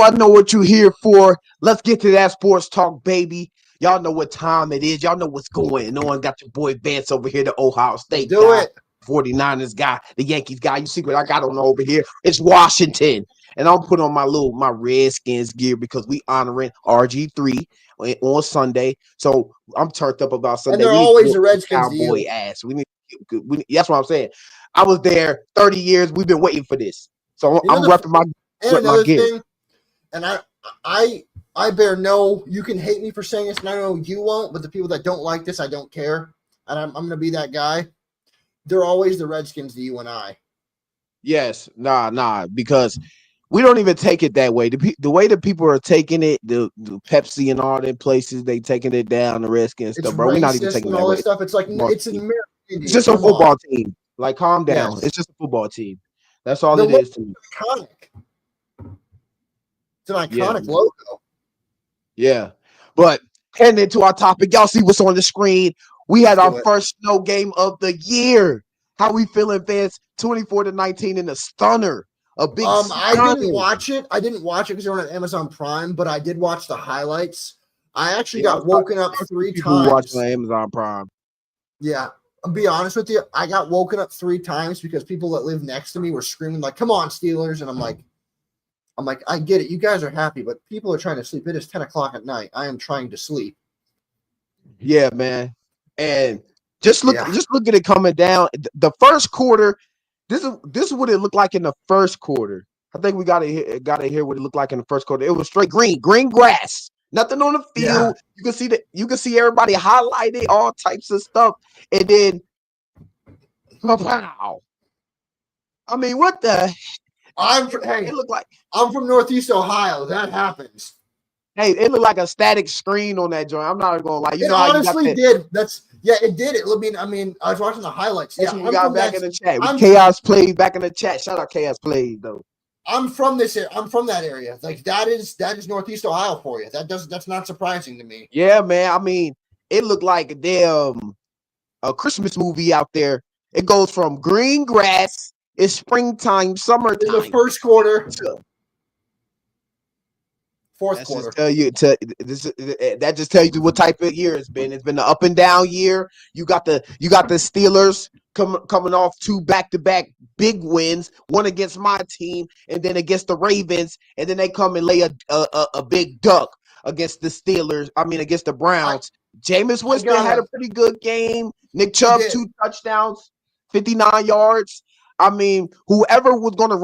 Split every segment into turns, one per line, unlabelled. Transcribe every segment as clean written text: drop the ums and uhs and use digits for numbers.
I know what you're here for. Let's get to that sports talk, baby. Y'all know what time it is. Y'all know what's going on. Got your boy Vance over here, the Ohio State guy, 49ers guy, the Yankees guy. You see what I got on over here? It's Washington. And I'm putting on my Redskins gear because we honoring RG3 on Sunday. So I'm turned up about Sunday.
And they're always the Redskins
cowboy ass. That's what I'm saying. I was there 30 years. We've been waiting for this. So I'm repping my gear.
Thing, and I bear no, you can hate me for saying this, and I know you won't, but the people that don't like this, I don't care. And I'm going to be that guy. They're always the Redskins to you and I.
Yes. Nah, because we don't even take it that way. The way that people are taking it, the Pepsi and all them places, they taking it down, the Redskins stuff, bro. We're not even taking all that way.
Stuff. It's like, it's an American.
It's just a football team. Like, calm down. Yes. It's just a football team. That's all it is to me.
Iconic. It's an iconic logo.
Yeah. But heading into our topic, y'all see what's on the screen. We had our first snow game of the year. How we feeling, fans? 24-19 in a stunner. A big stunner.
I didn't watch it because they're on Amazon Prime, but I did watch the highlights. I actually got woken up 3 times.
Watching on Amazon Prime.
Yeah. I'll be honest with you. I got woken up 3 times because people that live next to me were screaming like, "Come on, Steelers!" And I'm like, I get it. You guys are happy, but people are trying to sleep. It is 10 o'clock at night. I am trying to sleep.
Yeah, man. And just look at it coming down. The first quarter. This is what it looked like in the first quarter. I think we gotta hear what it looked like in the first quarter. It was straight green grass. Nothing on the field. Yeah. You can see everybody highlighted, all types of stuff. And then, wow. I mean, what the?
It looked like I'm from Northeast Ohio. That happens.
Hey, it looked like a static screen on that joint. I'm not gonna lie.
It honestly did. It did. I mean, I was watching the highlights.
Yeah, we got back in the chat. Chaos played back in the chat. Shout out Chaos played though.
I'm from that area. Like that is Northeast Ohio for you. That's not surprising to me.
Yeah, man. I mean, it looked like a Christmas movie out there. It goes from green grass, it's springtime, summertime.
In the first quarter. Fourth quarter.
That just tells you what type of year it's been. It's been an up and down year. You got the Steelers coming off 2 back-to-back big wins, one against my team and then against the Ravens, and then they come and lay a big duck against the Steelers. I mean, against the Browns. Jamieson Winston had a pretty good game. Nick Chubb 2 touchdowns, 59 yards. I mean, whoever was going to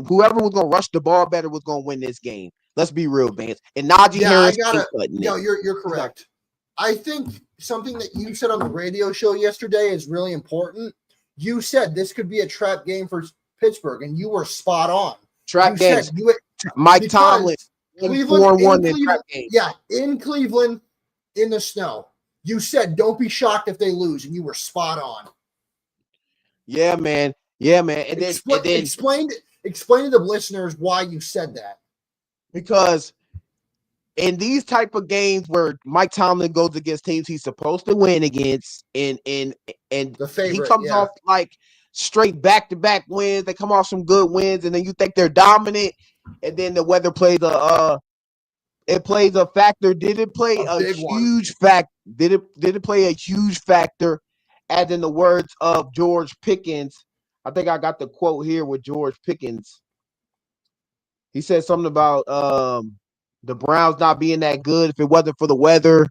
whoever was going to rush the ball better was going to win this game. Let's be real, Vance. And Najee Harris.
You're correct. I think something that you said on the radio show yesterday is really important. You said this could be a trap game for Pittsburgh, and you were spot on.
Trap games. Mike Tomlin.
Cleveland, 4-1 in trap game. Yeah, in Cleveland, in the snow. You said don't be shocked if they lose, and you were spot on.
Yeah, man. And then
explain to the listeners why you said that.
Because in these type of games where Mike Tomlin goes against teams he's supposed to win against, and
the favorite,
he comes off like straight back-to-back wins. They come off some good wins, and then you think they're dominant, and then the weather plays a factor. Did it play a huge factor? Did it play a huge factor? As in the words of George Pickens, I think I got the quote here with George Pickens. He said something about the Browns not being that good. If it wasn't for the weather,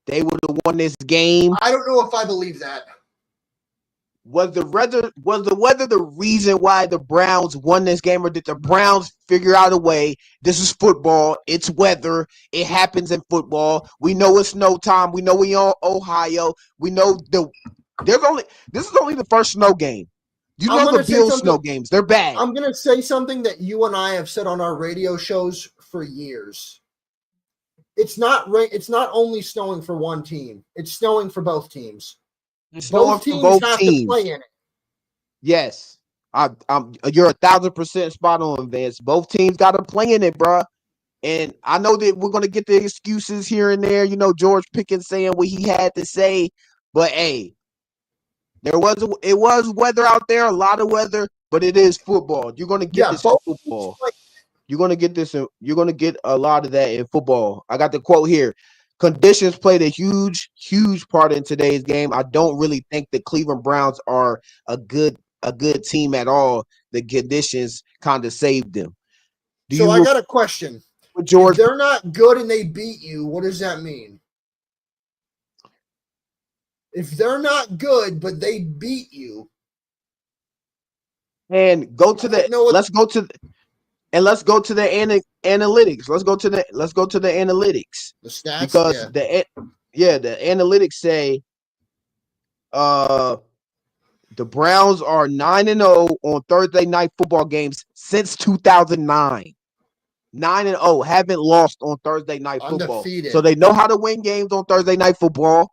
they would have won this game.
I don't know if I believe that.
Was the weather the reason why the Browns won this game, or did the Browns figure out a way? This is football. It's weather. It happens in football. We know it's snow time. We know we on Ohio. We know this is only the first snow game. You know the Bills snow games. They're bad.
I'm going to say something that you and I have said on our radio shows for years. It's not only snowing for one team. It's snowing for both teams.
Both teams have to play in it. Yes. You're 1,000% spot on, Vance. Both teams got to play in it, bro. And I know that we're going to get the excuses here and there. You know, George Pickens saying what he had to say. But, hey, it was weather out there, a lot of weather, but it is football. You're going to get this football. You're gonna get this. You're gonna get a lot of that in football. I got the quote here. Conditions played a huge part in today's game. I don't really think the Cleveland Browns are a good team at all. The conditions kind of saved them. Do
So
you
I got a question.
with
If
George?
they're not good and they beat you, what does that mean? If they're not good but they beat you,
And go to
I don't
the
know what
let's go to the analytics. Let's go to the analytics
the stats.
because
Yeah,
the analytics say the Browns are 9-0 on Thursday night football games since 2009. 9-0, haven't lost on Thursday night football. So
undefeated.
they know how to win games on Thursday night football,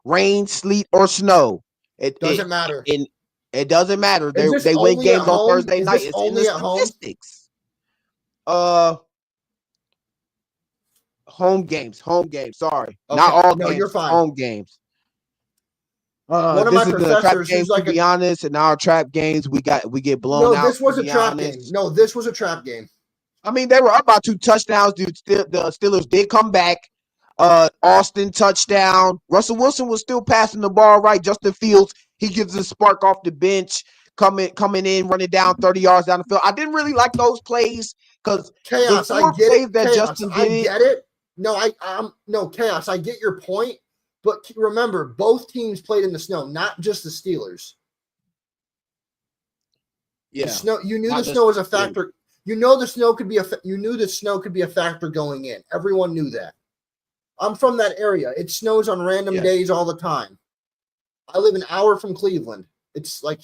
rain, sleet, or snow.
Doesn't matter.
It doesn't matter.
Is this
They win
only at
games on
home?
Thursday
Is
night.
this
It's in the
only at home?
statistics. Home games. Sorry, not
Okay.
all
No,
games.
you're fine.
Home games.
One of
This
my
is the trap
professors,
games.
who's like
To be honest, in our trap games, we get blown
no,
out.
this was
To
a
be
trap game.
honest,
No, this was a trap game.
I mean they were up by 2 touchdowns. Dude, the Steelers did come back. Austin touchdown. Russell Wilson was still passing the ball right. Justin Fields, he gives a spark off the bench, coming in, running down 30 yards down the field. I didn't really like those plays because the
Chaos. I
4
get
plays
it.
that
Chaos.
Justin
I
did.
get it. No, no chaos. I get your point, but remember, both teams played in the snow, not just the Steelers.
Yeah,
The snow. You knew
not
the
just-
snow was a factor. You know the snow could be a. You knew the snow could be a factor going in. Everyone knew that. I'm from that area. It snows on random
Yeah.
days all the time. I live an hour from Cleveland. It's like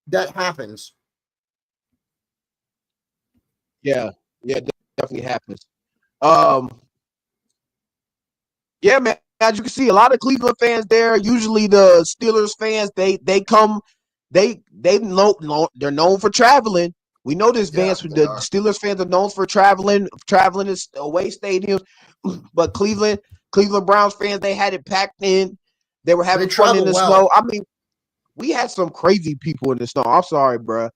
that happens.
Yeah, definitely happens. Yeah, man. As you can see, a lot of Cleveland fans there. Usually, the Steelers fans they come. They're known for traveling. We know this,
Yeah,
Vance.
they
The
are.
Steelers fans are known for traveling is away stadiums. But Cleveland Browns fans, they had it packed in. They were having fun in the
travel well.
snow. I mean, we had some crazy people in the snow. I'm sorry, bro.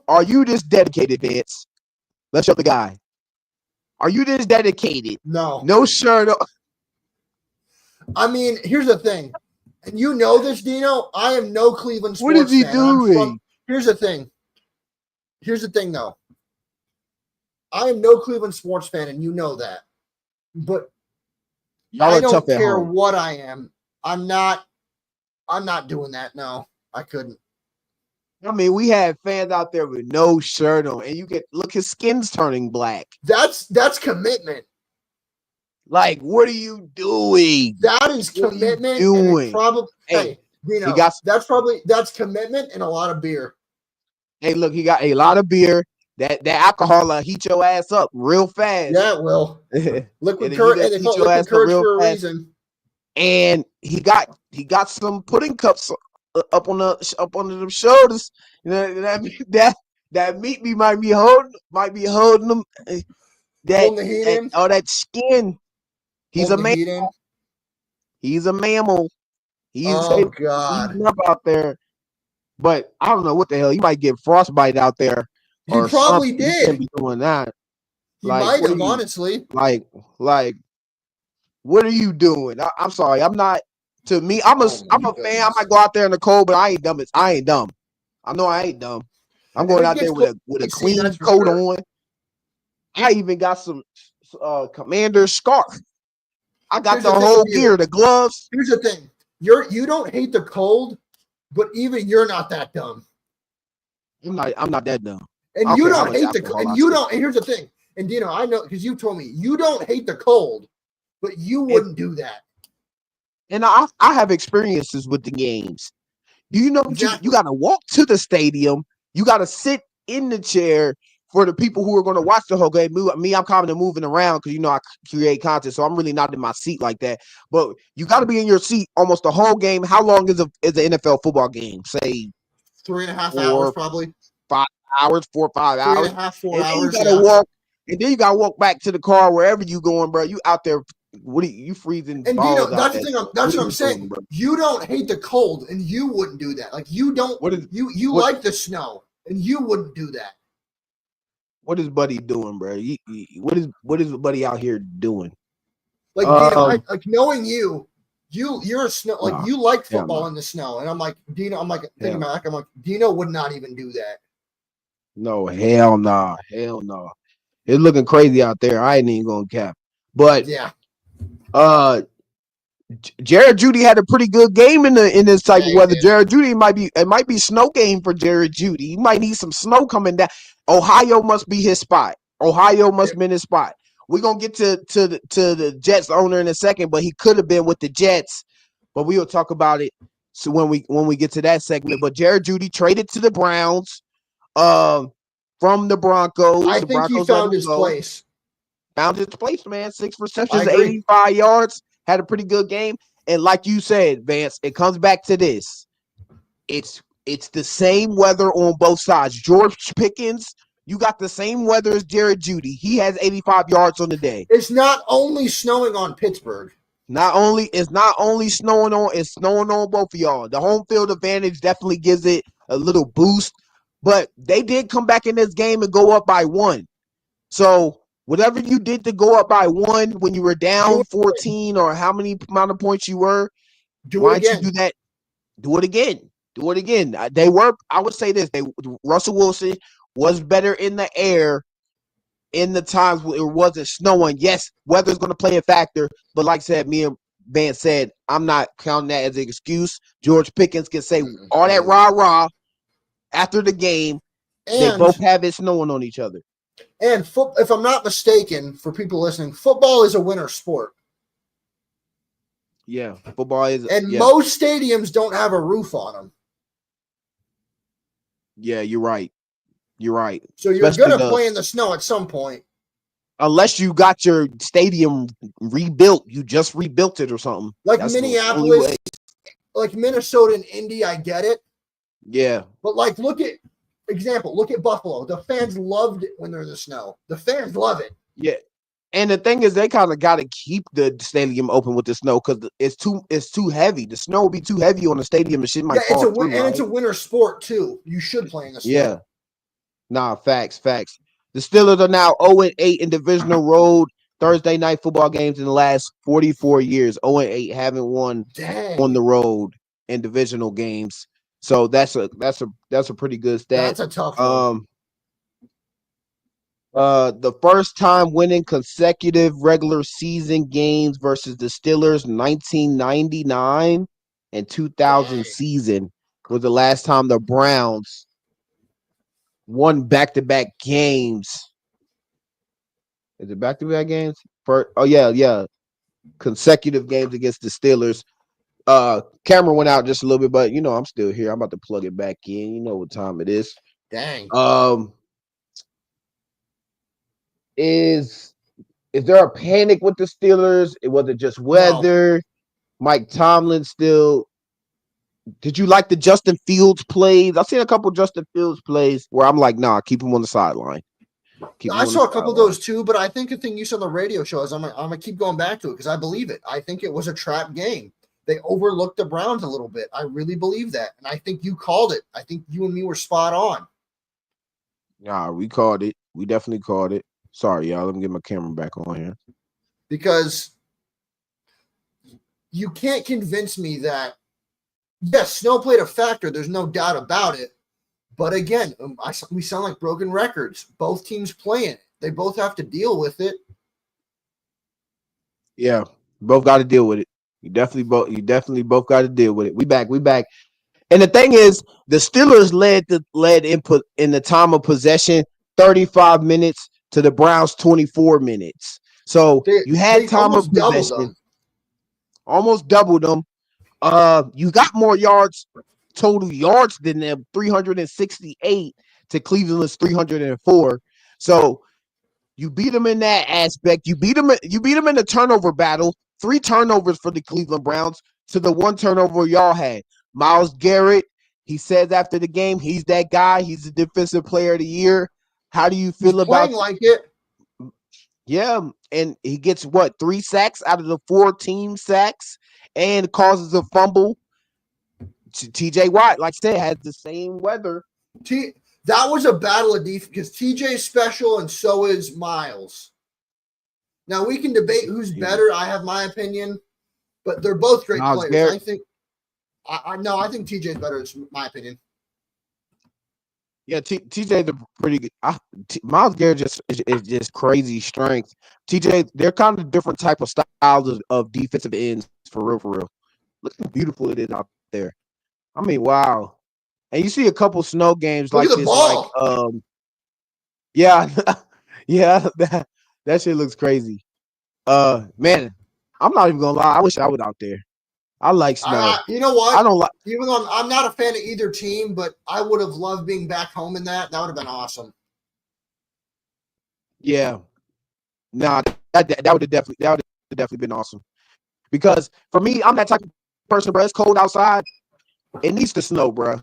Are you this dedicated, Vance? Let's show the guy. Are you this dedicated?
No.
No shirt on.
I mean, here's the thing, and you know this, Dino. I am no Cleveland sports
What is he
fan. I'm
doing?
here's the thing. Here's the thing, though. I am no Cleveland sports fan, and you know that. But
Y'all
I
are
don't
tough at
care
home.
what I am. I'm not doing that. No, I couldn't.
I mean, we had fans out there with no shirt on, and you get look, his skin's turning black.
That's commitment.
Like, what are you doing?
That is
What are you
commitment.
doing?
And probably,
Hey,
Dino,
got-
that's commitment and a lot of beer.
Hey, look, he got a lot of beer. That alcohol will heat your ass up real fast.
Yeah, it will. Liquid
And
courage.
then
They
you
call it
got
liquid
heat your ass
courage
up
for a
real fast.
reason.
And he got some pudding cups up under the shoulders. You know, that meat me might be holding them.
Holding the heat in.
That skin. He's
Holding
a
the heat in.
mammal. He's a mammal. He's
God.
heating up out there. But I don't know what the hell. You might get frostbite out there.
He probably
something.
did.
You can't be doing that.
He
Like,
might
what
have,
are you-
honestly.
Like, what are you doing? I'm sorry. I'm not. To me, I'm a fan. I
goodness.
might go out there in the cold, but I ain't dumb. I ain't dumb. I know I ain't dumb. I'm going out there with a clean
that's for
coat
sure.
on. I even got some commander scarf. I got
Here's
the
the thing
whole
with you.
gear, the gloves.
Here's the thing. You don't hate the cold, but even you're not that dumb.
I'm not that dumb.
And
Okay,
you
how
don't
much
hate the
alcohol
cold. And
I
you
spent.
don't. And here's the thing. And Dino, I know because you told me you don't hate the cold, but you wouldn't do that.
And I have experiences with the games. Do you know
Exactly.
you got to walk to the stadium? You got to sit in the chair for the people who are going to watch the whole game. Me, I'm kind of moving around because I create content, so I'm really not in my seat like that. But you got to be in your seat almost the whole game. How long is an NFL football game? Say
3.5 hours, probably.
5 hours, 4 or 5 hours.
3.5, 4
and
hours.
Then you gotta walk, and then you gotta walk back to the car wherever you going, bro. You out there? What are you freezing?
And
balls
Dino, that's
out
the
there.
thing. That's what I'm
you
saying.
doing, bro?
You don't hate the cold, and you wouldn't do that. Like you don't.
What is
You
what-
like the snow, and you wouldn't do that.
What is Buddy doing, bro? What is Buddy out here doing?
Like Dino, like knowing you're a snow, like
Nah,
you like
hell
football
nah.
in the snow, and I'm like Dino. I'm like thinking
Hell,
back. I'm like Dino would not even do that.
no, hell nah, hell nah. It's looking crazy out there. I ain't even gonna cap. But
Yeah,
Jerry Jeudy had a pretty good game in this type
yeah,
of
he
weather.
did.
Jerry Jeudy might be snow game for Jerry Jeudy. He might need some snow coming down. Ohio must be his spot. Ohio must be his spot. We're gonna get to the Jets owner in a second, but he could have been with the Jets. But we will talk about it so when we get to that segment. But Jerry Jeudy traded to the Browns from the Broncos.
I
The
think he
Broncos let
found
him
his
go.
place.
Found his place, man. 6
I
receptions,
agree.
85 yards. Had a pretty good game. And like you said, Vance, it comes back to this. It's the same weather on both sides. George Pickens, you got the same weather as Jerry Jeudy. He has 85 yards on the day.
It's not only snowing on Pittsburgh.
It's not only snowing on, it's snowing on both of y'all. The home field advantage definitely gives it a little boost. But they did come back in this game and go up by 1. So whatever you did to go up by 1 when you were down 14 or how many amount of points you were, why don't you do that? Do it again. Do it again. They were. I would say this. Russell Wilson was better in the air in the times where it wasn't snowing. Yes, weather's going to play a factor, but like I said, me and Van said, I'm not counting that as an excuse. George Pickens can say all that rah-rah after the game. And they both have it snowing on each other.
And if I'm not mistaken, for people listening, football is a winter sport.
Yeah, football is.
And most stadiums don't have a roof on them.
Yeah, you're right. You're right.
So you're going to play in the snow at some point.
Unless you got your stadium rebuilt. You just rebuilt it or something.
Like Minneapolis, like Minnesota and Indy, I get it.
Yeah.
But like, look at Buffalo. The fans loved it when they're in the snow. The fans love it.
Yeah. And the thing is, they kind of got to keep the stadium open with the snow because it's too heavy. The snow will be too heavy on the stadium and shit might fall through, right?
It's a winter sport too. You should play in the snow.
Yeah. Nah, facts. The Steelers are now 0-8 in divisional road Thursday night football games in the last 44 years. 0-8 haven't won on the road in divisional games. So that's a pretty good stat.
That's a tough one.
The first time winning consecutive regular season games versus the Steelers, 1999 and 2000 season was the last time the Browns won back-to-back games. Is it back-to-back games? Yeah. Consecutive games against the Steelers. Camera went out just a little bit, but I'm still here. I'm about to plug it back in. You know what time it is.
Dang.
Is there a panic with the Steelers? Was it just weather? No. Mike Tomlin still. Did you like the Justin Fields plays? I've seen a couple Justin Fields plays where I'm like, nah, keep him on the sideline.
I saw a couple of those too, but I think the thing you said on the radio show is I'm gonna keep going back to it because I believe it. I think it was a trap game. They overlooked the Browns a little bit. I really believe that, and I think you called it. I think you and me were spot on.
Nah, we called it. We definitely called it. Sorry, y'all. Let me get my camera back on here.
Because you can't convince me that, yes, snow played a factor. There's no doubt about it. But again, we sound like broken records. Both teams playing it. They both have to deal with it.
Yeah, both got to deal with it. You definitely both got to deal with it. We back. And the thing is, the Steelers led input in the time of possession 35 minutes to the Browns 24 minutes. So you had time of possession. Almost doubled them. You got more total yards than them, 368 to Cleveland's 304. So you beat them in that aspect. You beat them in the turnover battle. 3 turnovers for the Cleveland Browns to the 1 turnover y'all had. Myles Garrett, he says after the game, he's that guy. He's the defensive player of the year. How do you feel about
playing like it?
Yeah, and he gets 3 sacks out of the 4 team sacks and causes a fumble. TJ Watt, like I said, has the same weather.
That was a battle of defense because TJ is special and so is Myles. Now we can debate who's better. I have my opinion, but they're both great
Myles
players.
Garrett.
I think. I think TJ's better. Is my opinion.
Yeah, TJ's a pretty good. Myles Garrett is just crazy strength. TJ, they're kind of different type of styles of defensive ends for real, for real. Look how beautiful it is out there. I mean, wow. And you see a couple snow games
Look
like
at the
this,
ball.
yeah, yeah, that shit looks crazy. Man, I'm not even gonna lie. I wish I was out there. I like snow.
You know what?
I don't like.
Even though I'm not a fan of either team, but I would have loved being back home in that. That would have been awesome.
Yeah, nah, that would have definitely been awesome. Because for me, I'm that type of person, bro. It's cold outside. It needs to snow, bro.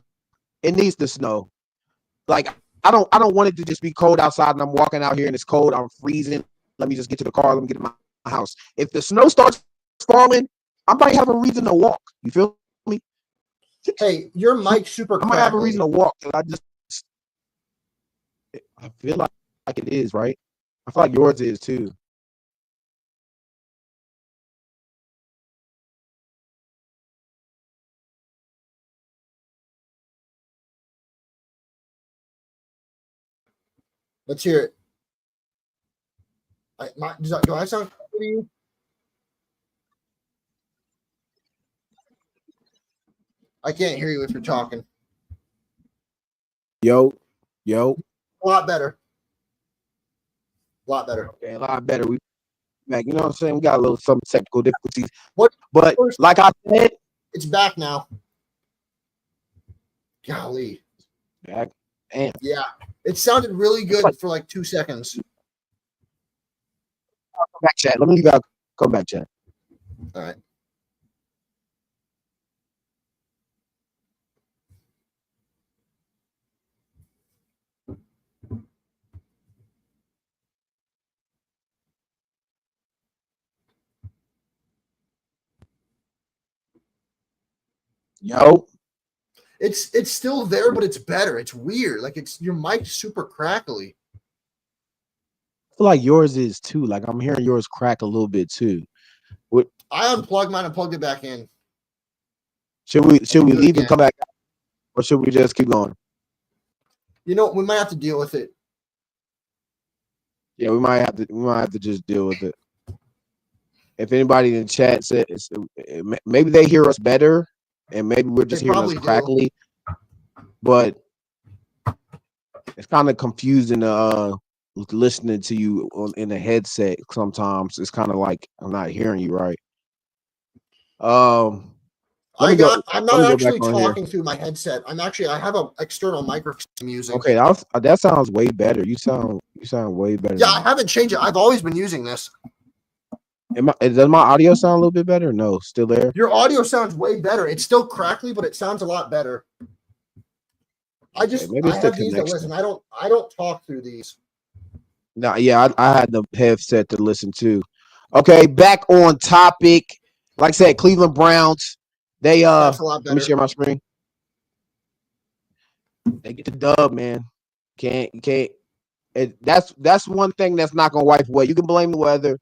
It needs to snow. Like I don't want it to just be cold outside and I'm walking out here and it's cold. I'm freezing. Let me just get to the car. Let me get to my house. If the snow starts falling, I might have a reason to walk. You feel me?
Hey, your mic's super.
I might have a reason to walk. I feel like it is, right? I feel like yours is too.
Let's hear it. Do I sound good to you? I can't hear you if you're talking.
Yo.
A lot better. A lot better.
Okay, a lot better. We back. You know what I'm saying? We got a little some technical difficulties.
What?
But like I said,
it's back now. Golly.
Back. Damn.
Yeah. It sounded really good for like 2 seconds.
Come back, chat. Let me leave out. Come back, chat.
All right.
Yo.
It's still there, but it's better. It's weird. Like it's your mic's super crackly.
I feel like yours is too. Like I'm hearing yours crack a little bit too. What
I unplugged mine and plugged it back in.
should we leave and come back, or should we just keep going?
You know, we might have to deal with it.
Yeah, we might have to just deal with it. If anybody in the chat says maybe they hear us better, and maybe we're just hearing us crackly, but it's kind of confusing listening to you in a headset. Sometimes it's kind of like I'm not hearing you right. I'm
not actually talking through my headset. I have an external microphone I'm using.
Okay, that sounds way better. You sound way better.
Yeah, I haven't changed it. I've always been using this.
Does my audio sound a little bit better? No, still there.
Your audio sounds way better. It's still crackly, but it sounds a lot better. I have these to listen. I don't talk through these.
No, yeah, I had the headset to listen to. Okay, back on topic. Like I said, Cleveland Browns. They
That's a lot better.
Let me share my screen. They get the dub, man. Can't. That's one thing that's not gonna wipe away. You can blame the weather.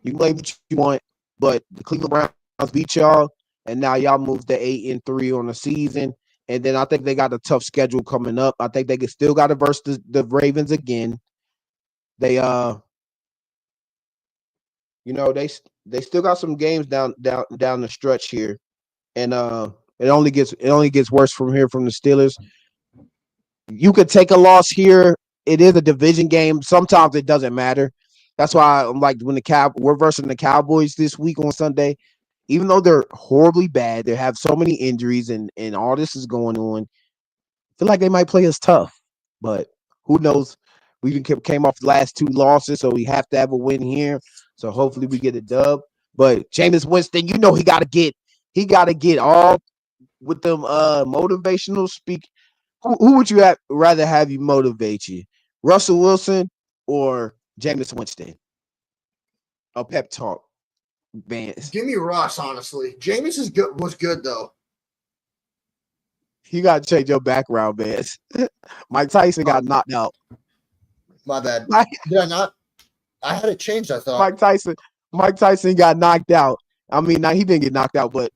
You can blame what you want, but the Cleveland Browns beat y'all, and now y'all moved to 8-3 on the season. And then I think they got a tough schedule coming up. I think they still got to verse the Ravens again. They they still got some games down the stretch here, and it only gets worse from here from the Steelers. You could take a loss here. It is a division game. Sometimes it doesn't matter. That's why I'm like when we're versing the Cowboys this week on Sunday, even though they're horribly bad, they have so many injuries and all this is going on. I feel like they might play us tough, but who knows? We came off the last 2 losses, so we have to have a win here. So hopefully we get a dub. But Jamieson Winston, you know he got to get all with them motivational speak. Who would you rather have you motivate you? Russell Wilson or Jamieson Winston? A pep talk. Vance.
Give me Russ, honestly. Jameis was good though.
You got to change your background, man. Mike Tyson got knocked out.
My bad.
Mike,
Did I not? I had it changed, I thought.
Mike Tyson got knocked out. I mean, now he didn't get knocked out, but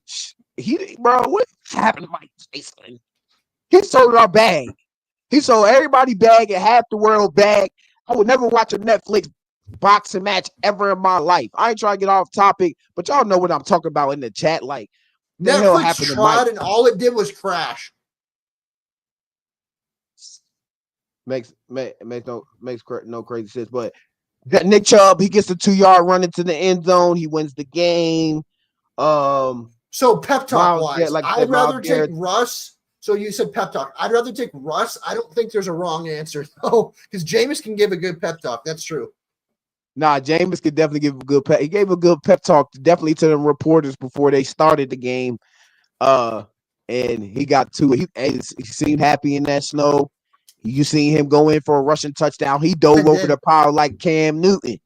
what happened to Mike Tyson? He sold our bag. He sold everybody bag and half the world bag. I would never watch a Netflix boxing match ever in my life. I ain't trying to get off topic, but y'all know what I'm talking about in the chat. Like, the hell
Netflix
happened to Mike?
tried, and all it did was crash.
Makes no crazy sense. But that Nick Chubb, he gets the 2-yard run into the end zone. He wins the game.
So pep talk wise,
like
I'd rather take Russ. So you said pep talk. I'd rather take Russ. I don't think there's a wrong answer though, because Jameis can give a good pep talk. That's true.
Nah, Jameis could definitely give a good pep. He gave a good pep talk definitely to the reporters before they started the game. And he got to it. He seemed happy in that snow. You seen him go in for a rushing touchdown. He dove over the pile like Cam Newton.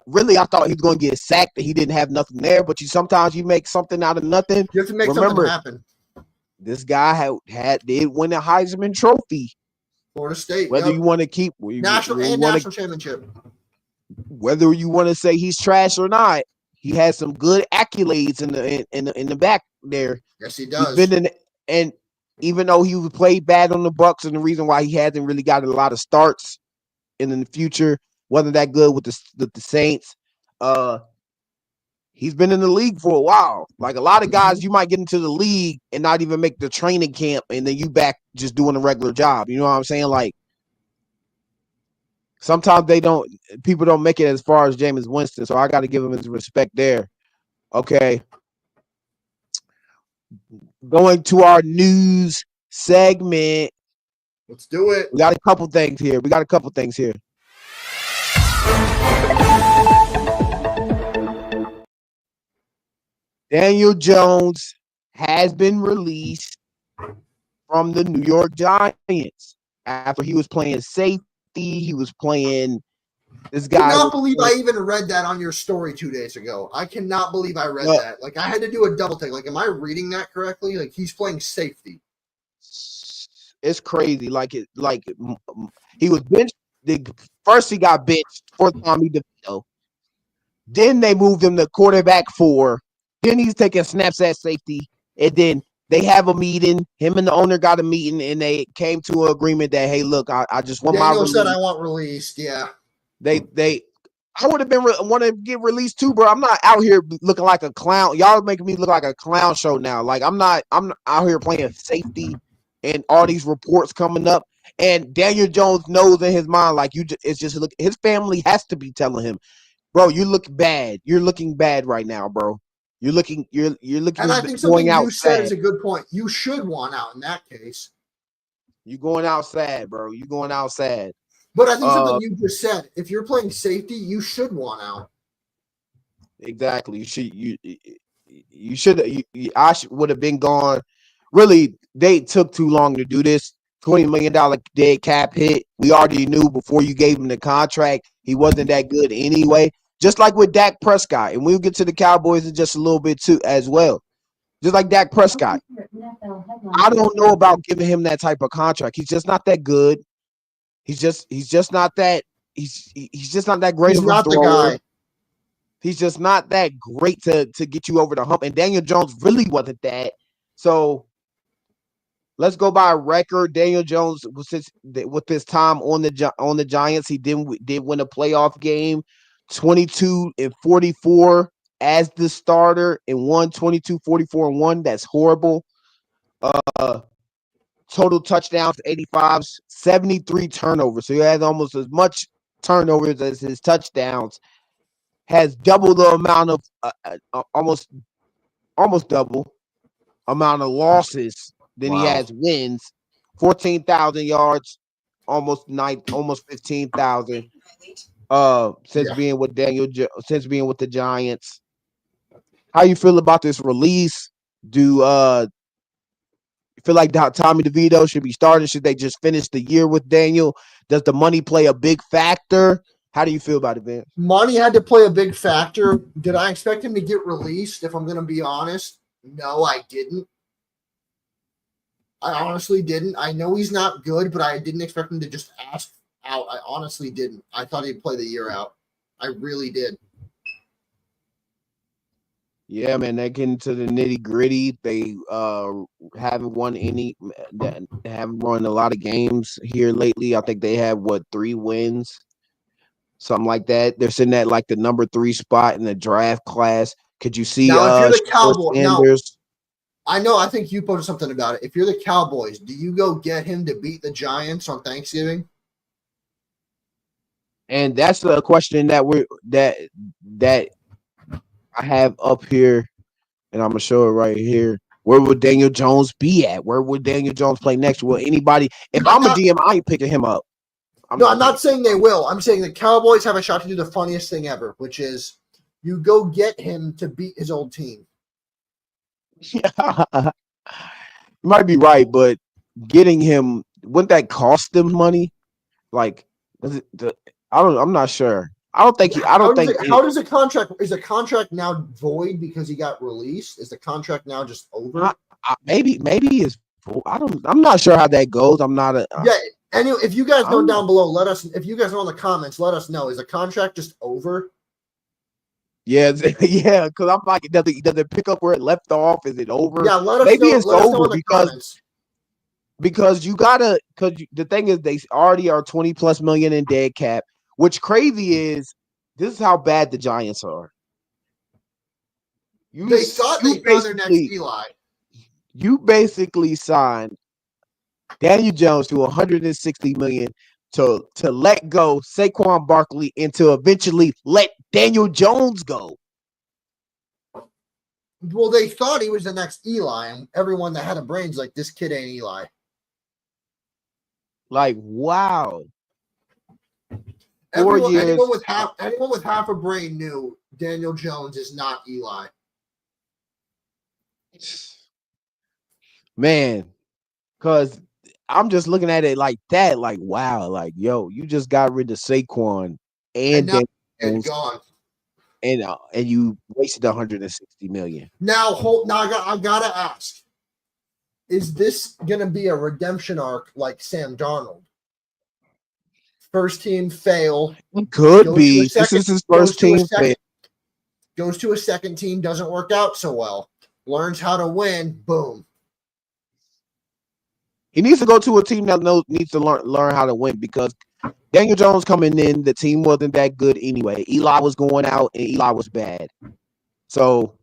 Really, I thought he was going to get sacked, that he didn't have nothing there. But sometimes you make something out of nothing.
You have to make something happen.
This guy did win a Heisman Trophy.
Florida State.
Whether you want to keep
national championship.
Whether you want to say he's trash or not, he has some good accolades in the back there.
Yes, he does.
And even though he played bad on the Bucs, and the reason why he hasn't really got a lot of starts in the future, wasn't that good with the Saints. He's been in the league for a while. Like a lot of guys, you might get into the league and not even make the training camp, and then you back just doing a regular job. You know what I'm saying? Like sometimes people don't make it as far as Jamieson Winston. So I got to give him his respect there. Okay. Going to our news segment.
Let's do it.
We got a couple things here. Daniel Jones has been released from the New York Giants after he was playing safety. He was playing this guy.
I cannot believe I even read that on your story 2 days ago. I cannot believe I read that. Like I had to do a double take. Like, am I reading that correctly? Like he's playing safety.
It's crazy. He was benched. First he got benched for Tommy DeVito. Then they moved him to quarterback 4. Then he's taking snaps at safety. And then they have a meeting. Him and the owner got a meeting, and they came to an agreement that, hey, look, I just want
Daniel
my release.
said I want released. Yeah.
I would have been want to get released too, bro. I'm not out here looking like a clown. Y'all making me look like a clown show now. Like I'm out here playing safety, and all these reports coming up. And Daniel Jones knows in his mind, like it's just look. His family has to be telling him, bro, you look bad. You're looking bad right now, bro. You're looking.
And I think something you said is a good point. You should want out in that case.
You're going out sad, bro. You're going out sad.
But I think something you just said, if you're playing safety, you should want out.
Exactly. I would have been gone. Really, they took too long to do this. $20 million dead cap hit. We already knew before you gave him the contract, he wasn't that good anyway. Just like with Dak Prescott. And we'll get to the Cowboys in just a little bit too as well. Just like Dak Prescott. I don't know about giving him that type of contract. He's just not that good. He's just not that great of a thrower. He's just not that great to get you over the hump. And Daniel Jones really wasn't that. So let's go by record. Daniel Jones with his time on the Giants, he did win a playoff game, 22-44 as the starter, and won 22-44-1. That's horrible. Total touchdowns 85, 73 turnovers. So he has almost as much turnovers as his touchdowns. Has double the amount of almost double amount of losses than he has wins. 14,000 yards, almost 15,000. Since being with the Giants. How you feel about this release? Do you feel like Tommy DeVito should be starting? Should they just finish the year with Daniel? Does the money play a big factor? How do you feel about it, Vince?
Money had to play a big factor. Did I expect him to get released, if I'm going to be honest? No, I didn't. I honestly didn't. I know he's not good, but I didn't expect him to just ask out. I honestly didn't. I thought he'd play the year out. I really did.
Yeah, man, they get into the nitty gritty. They haven't won they haven't won a lot of games here lately. I think they have 3 wins, something like that. They're sitting at like the number 3 spot in the draft class. Could you see
Now, if you're the
Shador
Cowboy,
Sanders?
I know. I think you posted something about it. If you're the Cowboys, do you go get him to beat the Giants on Thanksgiving?
And that's the question that I have up here, and I'm gonna show it right here. Where would Daniel Jones be at? Where would Daniel Jones play next? Will anybody? If I'm a GM, I ain't picking him up.
I'm not saying they will. I'm saying the Cowboys have a shot to do the funniest thing ever, which is you go get him to beat his old team.
Yeah, you might be right, but getting him, wouldn't that cost them money? Like, I'm not sure. I don't think.
How does the contract? Is the contract now void because he got released? Is the contract now just over?
Maybe it's. I'm not sure how that goes. I'm not a.
Yeah. Anyway, if you guys know down below, let us. If you guys know in the comments, let us know. Is the contract just over?
Yeah, yeah. Because I'm like, does it pick up where it left off? Is it over?
Yeah, let us
Maybe
know.
it's over
Comments.
Because you gotta. Because the thing is, they already are 20+ million in dead cap. Which crazy is, this is how bad the Giants are.
They thought they found their next Eli.
You basically signed Daniel Jones to 160 million to let go Saquon Barkley and to eventually let Daniel Jones go.
Well, they thought he was the next Eli, and everyone that had a brain's like, this kid ain't Eli.
Like, wow.
Anyone with half a brain knew Daniel Jones is not Eli.
Man, because I'm just looking at it like that, like, wow, like, yo, you just got rid of Saquon and
gone.
And you wasted 160 million.
Now I gotta ask: is this gonna be a redemption arc like Sam Darnold? First team fail.
It could be. This is his first team fail.
Goes to a second team, doesn't work out so well. Learns how to win. Boom.
He needs to go to a team that needs to learn how to win, because Daniel Jones coming in, the team wasn't that good anyway. Eli was going out and Eli was bad. So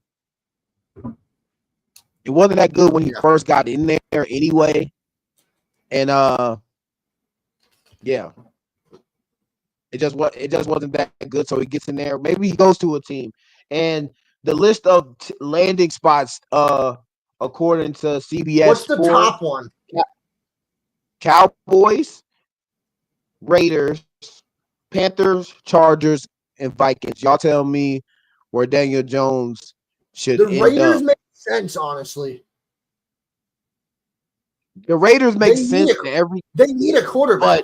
it wasn't that good when he first got in there anyway. And yeah. It just wasn't that good. So he gets in there. Maybe he goes to a team. And the list of landing spots, according to CBS,
what's the top one?
Cowboys, Raiders, Panthers, Chargers, and Vikings. Y'all tell me where Daniel Jones should end up.
The Raiders make sense, honestly.
The Raiders make sense.
They need a quarterback.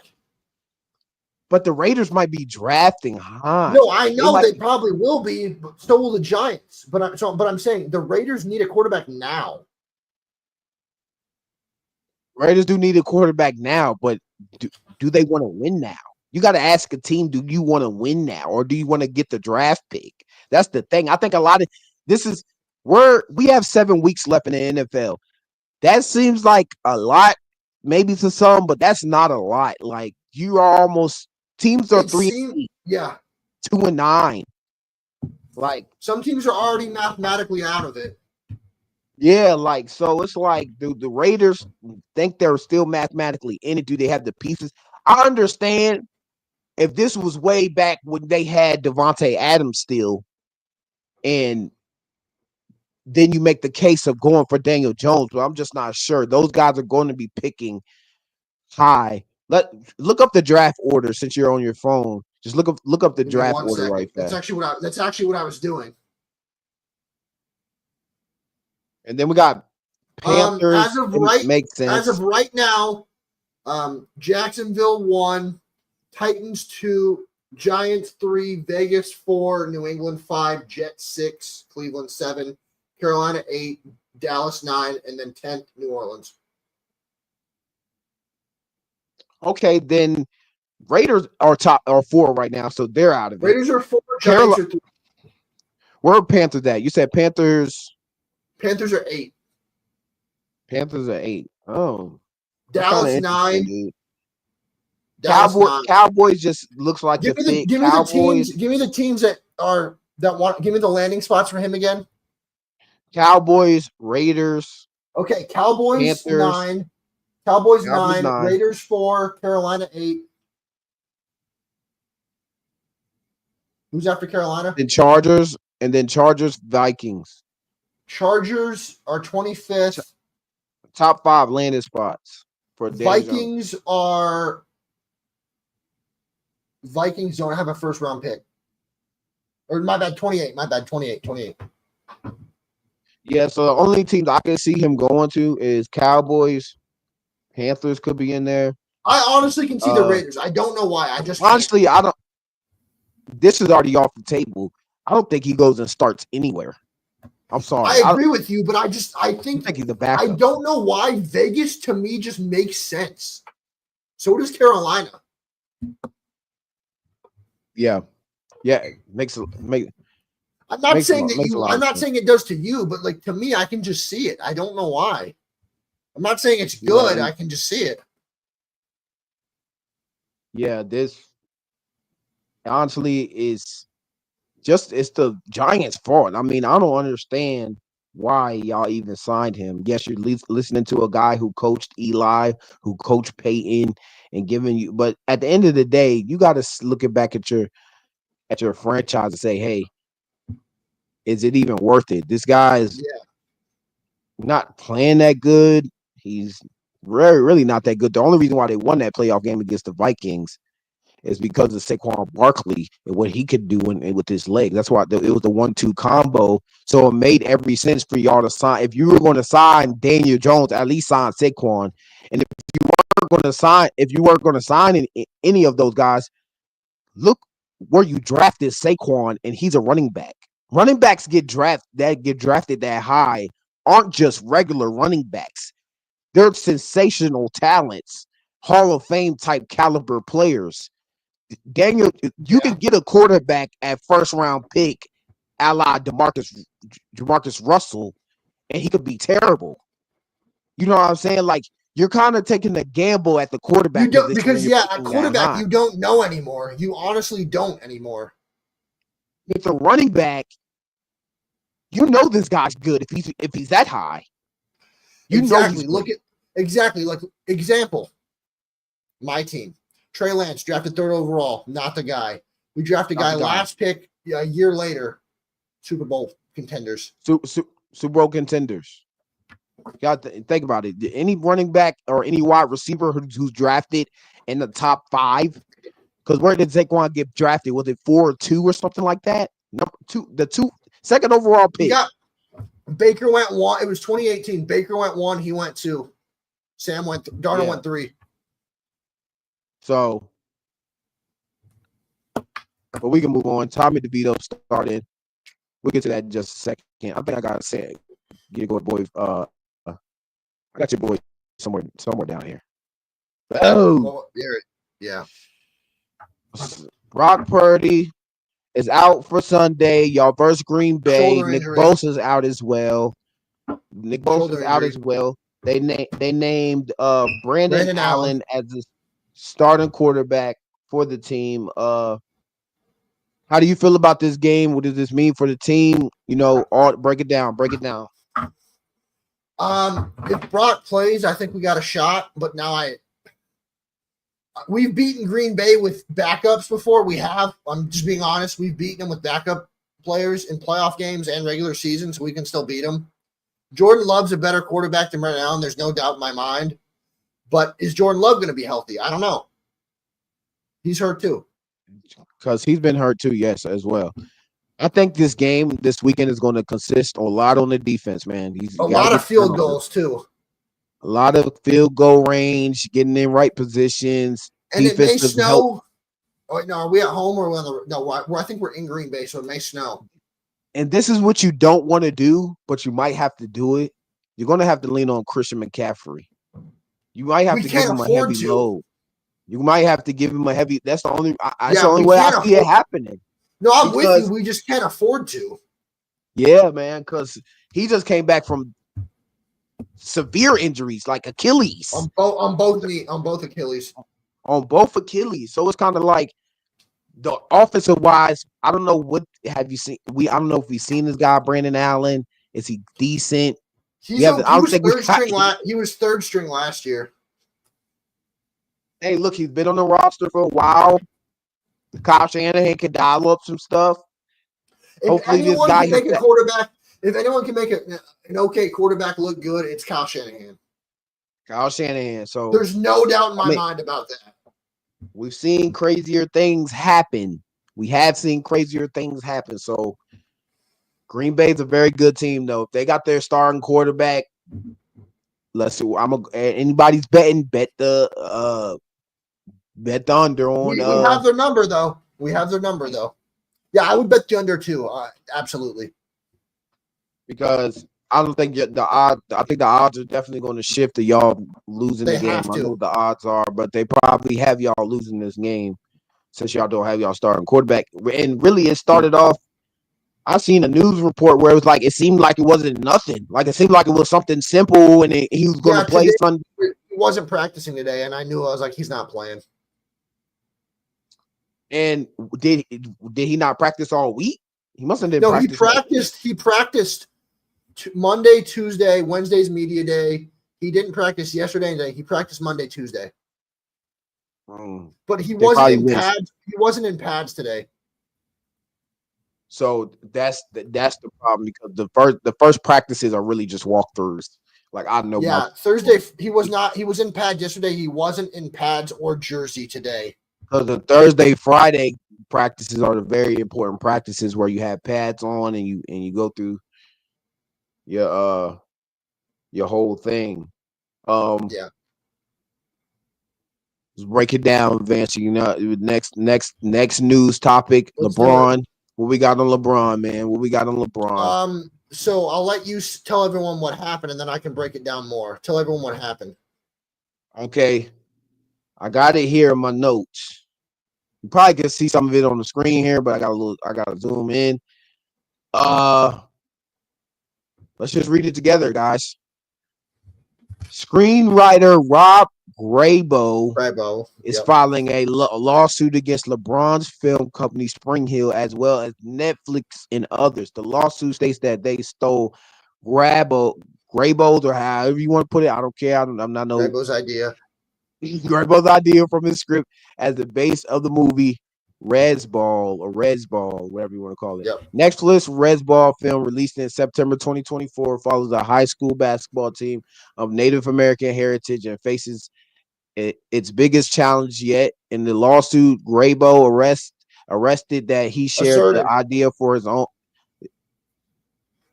But the Raiders might be drafting high.
No, I know they probably will be, but so will the Giants. But I'm saying the Raiders need a quarterback now.
Raiders do need a quarterback now, but do they want to win now? You got to ask a team, do you want to win now, or do you want to get the draft pick? That's the thing. I think a lot of this is we have 7 weeks left in the NFL. That seems like a lot, maybe to some, but that's not a lot. Like, you are almost teams are 3-8, 2-9. Like,
some teams are already mathematically out of it.
Yeah, like, so it's like, do the Raiders think they're still mathematically in it? Do they have the pieces? I understand if this was way back when they had Devontae Adams still, and then you make the case of going for Daniel Jones, but I'm just not sure. Those guys are going to be picking high. Look up the draft order since you're on your phone. Just look up the draft order right there.
That's actually what I was doing.
And then we got Panthers.
Makes sense. As of right now, Jacksonville 1, Titans 2, Giants 3, Vegas 4, New England 5, Jets 6, Cleveland 7, Carolina 8, Dallas 9, and then 10th, New Orleans.
Okay, then Raiders are top or 4 right now, so they're out of it.
Raiders are 4,
Carolina,
Giants are 3.
where are Panthers at? You said Panthers.
Panthers are 8.
Panthers are 8. Oh, that's kind of
Dallas
interesting,
9.
dude.
Dallas 9.
Cowboys just looks like
Give
the
me the
fit.
give me the teams. Give me the teams that want. Give me the landing spots for him again.
Cowboys, Raiders,
Okay, Cowboys
Panthers,
9. Cowboys
Cowboys
9.
9,
Raiders 4. Carolina 8. Who's after Carolina?
then Chargers, and then Chargers, Vikings.
Chargers are 25th.
Top 5 landing spots for
Vikings don't have a first round pick. Or my bad, 28. My bad, 28.
Yeah, so the only teams I can see him going to is Cowboys, Panthers could be in there.
I honestly can see the Raiders. I don't know why. I just
honestly can't. I don't. This is already off the table. I don't think he goes and starts anywhere. I'm sorry.
I agree with you, but I think
he's the backup.
I don't know why Vegas to me just makes sense. So does Carolina.
Yeah.
I'm not saying it does to you, but like to me, I can just see it. I don't know why. I'm not saying it's good. I can just see it.
Yeah, this honestly is it's the Giants' fault. I mean, I don't understand why y'all even signed him. Yes, you're listening to a guy who coached Eli, who coached Peyton, and giving you. But at the end of the day, you got to look back at your franchise and say, hey, is it even worth it? This guy is not playing that good. He's really not that good. The only reason why they won that playoff game against the Vikings is because of Saquon Barkley and what he could do with his leg. That's why it was the 1-2 combo. So it made every sense for y'all to sign. If you were going to sign Daniel Jones, at least sign Saquon. And if you weren't going to sign any of those guys, look where you drafted Saquon, and he's a running back. Running backs get drafted that high aren't just regular running backs. They're sensational talents, Hall of Fame type caliber players. Daniel, you can get a quarterback at first round pick, a la Jamarcus Russell, and he could be terrible. You know what I'm saying? Like, you're kind of taking a gamble at the quarterback
position. At quarterback, you don't know anymore. You honestly don't anymore.
With a running back, you know this guy's good if he's that high. You know he's good.
Like example. My team. Trey Lance drafted 3rd overall, not the guy. We drafted a guy last pick a year later, Super Bowl contenders.
Super Bowl contenders. You got to think about it. Any running back or any wide receiver who's drafted in the top 5, because where did Saquon get drafted? Was it 4 or 2 or something like that? Number 2, the 2nd overall pick.
Baker went 1. It was 2018. Baker went 1. He went 2. Darnold went 3.
So, but we can move on. Tommy DeVito started. We'll get to that in just a second. I think I gotta say it. Get your boy. I got your boy somewhere down here. Oh,
yeah.
Brock Purdy is out for Sunday. Y'all versus Green Bay. Nick Bosa's out as well. They named Brandon Allen as the starting quarterback for the team. How do you feel about this game? What does this mean for the team? Break it down.
If Brock plays, I think we got a shot. But now we've beaten Green Bay with backups before. We have. I'm just being honest. We've beaten them with backup players in playoff games and regular seasons. So we can still beat them. Jordan Love's a better quarterback than Brandon Allen. There's no doubt in my mind. But is Jordan Love going to be healthy? I don't know. He's hurt too.
Because he's been hurt too, yes, as well. I think this game this weekend is going to consist a lot on the defense, man.
A lot of field goals too.
A lot of field goal range, getting in right positions.
And it may snow. Oh, no, are we at home or I think we're in Green Bay, so it may snow.
And this is what you don't want to do, but you might have to do it. You're going to have to lean on Christian McCaffrey. You might have to give him a heavy load. You might have to give him a heavy. That's the only. That's the
Yeah,
only
we
way I
can't
see it
afford.
happening.
No, I'm with
Because
you. We just can't afford to.
yeah, man. Because he just came back from severe injuries like Achilles
On both Achilles.
on both Achilles. So it's kind of like the offensive wise. I don't know what have you seen. I don't know if we've seen this guy Brandon Allen. Is he decent? We
He's
have.
a,
I
he
don't
was
think we
third
got.
string he was third string last year.
Hey, look, he's been on the roster for a while. Kyle Shanahan can dial up some stuff.
If
Hopefully, this
anyone
guy
can
hit
make a
that.
quarterback, if anyone can make an okay quarterback look good, it's Kyle Shanahan.
Kyle Shanahan. So
There's no doubt in
I
my
mean,
mind about that.
we've seen crazier things happen. We have seen crazier things happen. So Green Bay's a very good team, though. If they got their starting quarterback, let's see. Anybody's betting, bet the under on
We have their number though. We have their number though. Yeah, I would bet the under too. Absolutely.
because I don't think the odds. I think the odds are definitely going to shift to y'all losing
They
the game.
have
I know
to.
what the odds are, but they probably have y'all losing this game since y'all don't have y'all starting quarterback. And really, it started off. I seen a news report where it was like it seemed like it wasn't nothing. Like it seemed like it was something simple, and he was going
Yeah,
to play
today
Sunday.
he wasn't practicing today, and I knew I was like, he's not playing.
And did he not practice all week? He must have didn't
No,
practice.
He practiced Monday, Tuesday, Wednesday's media day. He didn't practice yesterday and today. He practiced Monday, Tuesday. But he wasn't in pads. He wasn't in pads today.
So that's the problem because the first practices are really just walkthroughs. Like I know.
Yeah, Thursday he was not. He was in pads yesterday. He wasn't in pads or jersey today.
Because the Thursday, Friday practices are the very important practices where you have pads on and you go through your whole thing.
Yeah.
Let's break it down, Vance. You know, next news topic.
Let's
LeBron. What we got on LeBron, man? What we got on LeBron?
So I'll let you tell everyone what happened, and then I can break it down more. Tell everyone what happened.
Okay, I got it here in my notes. You probably can see some of it on the screen here, but I gotta zoom in. Let's just read it together, guys. Screenwriter Rob Grabo is filing a lawsuit against LeBron's film company Spring Hill as well as Netflix and others. The lawsuit states that they stole Grabo's or however you want to put it. I don't care. I'm not no
Grabo's idea.
Grabo's idea from his script as the base of the movie Resball, whatever you want to call it.
Yep.
Netflix Resball film released in September 2024 follows a high school basketball team of Native American heritage and faces its biggest challenge yet. In the lawsuit, Grabo arrested that he shared the idea for his own.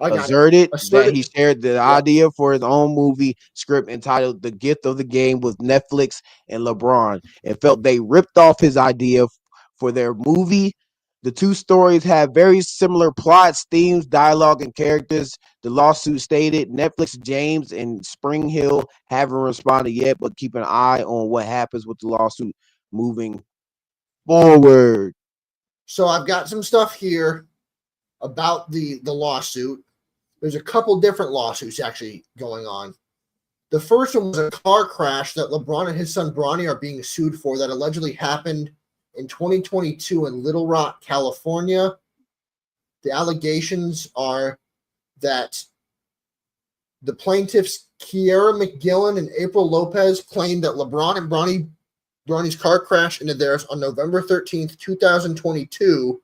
That he shared the idea for his own movie script entitled "The Gift of the Game" with Netflix and LeBron, and felt they ripped off his idea for their movie. The two stories have very similar plots, themes, dialogue, and characters. The lawsuit stated Netflix, James, and Spring Hill haven't responded yet, but keep an eye on what happens with the lawsuit moving forward.
So I've got some stuff here about the lawsuit. There's a couple different lawsuits actually going on. The first one was a car crash that LeBron and his son Bronny are being sued for that allegedly happened in 2022 in Little Rock, California. The allegations are that the plaintiffs Kiera McGillen and April Lopez claimed that LeBron and Bronny's car crashed into theirs on November 13th, 2022.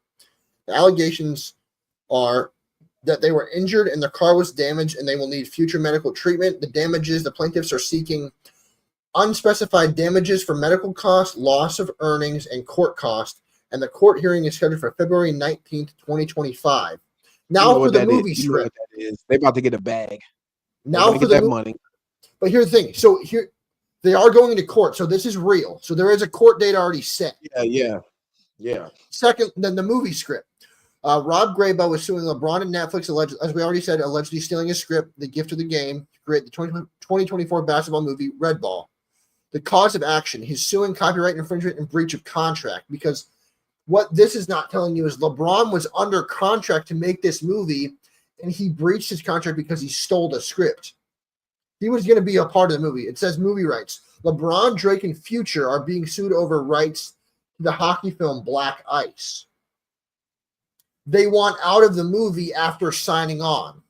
The allegations are that they were injured and their car was damaged and they will need future medical treatment. The plaintiffs are seeking unspecified damages for medical costs, loss of earnings, and court costs. And the court hearing is scheduled for February 19th, 2025. Now for the movie script.
They're about to get a bag.
Now for the money. But here's the thing. So here they are going into court. So this is real. So there is a court date already set.
Yeah.
Second, then the movie script. Rob Grabo is suing LeBron and Netflix, as we already said, allegedly stealing his script, The Gift of the Game, to create the 2024 basketball movie Red Ball. The cause of action, he's suing copyright infringement and breach of contract, because what this is not telling you is LeBron was under contract to make this movie, and he breached his contract because he stole the script. He was going to be a part of the movie. It says movie rights. LeBron, Drake, and Future are being sued over rights to the hockey film Black Ice. They want out of the movie after signing on.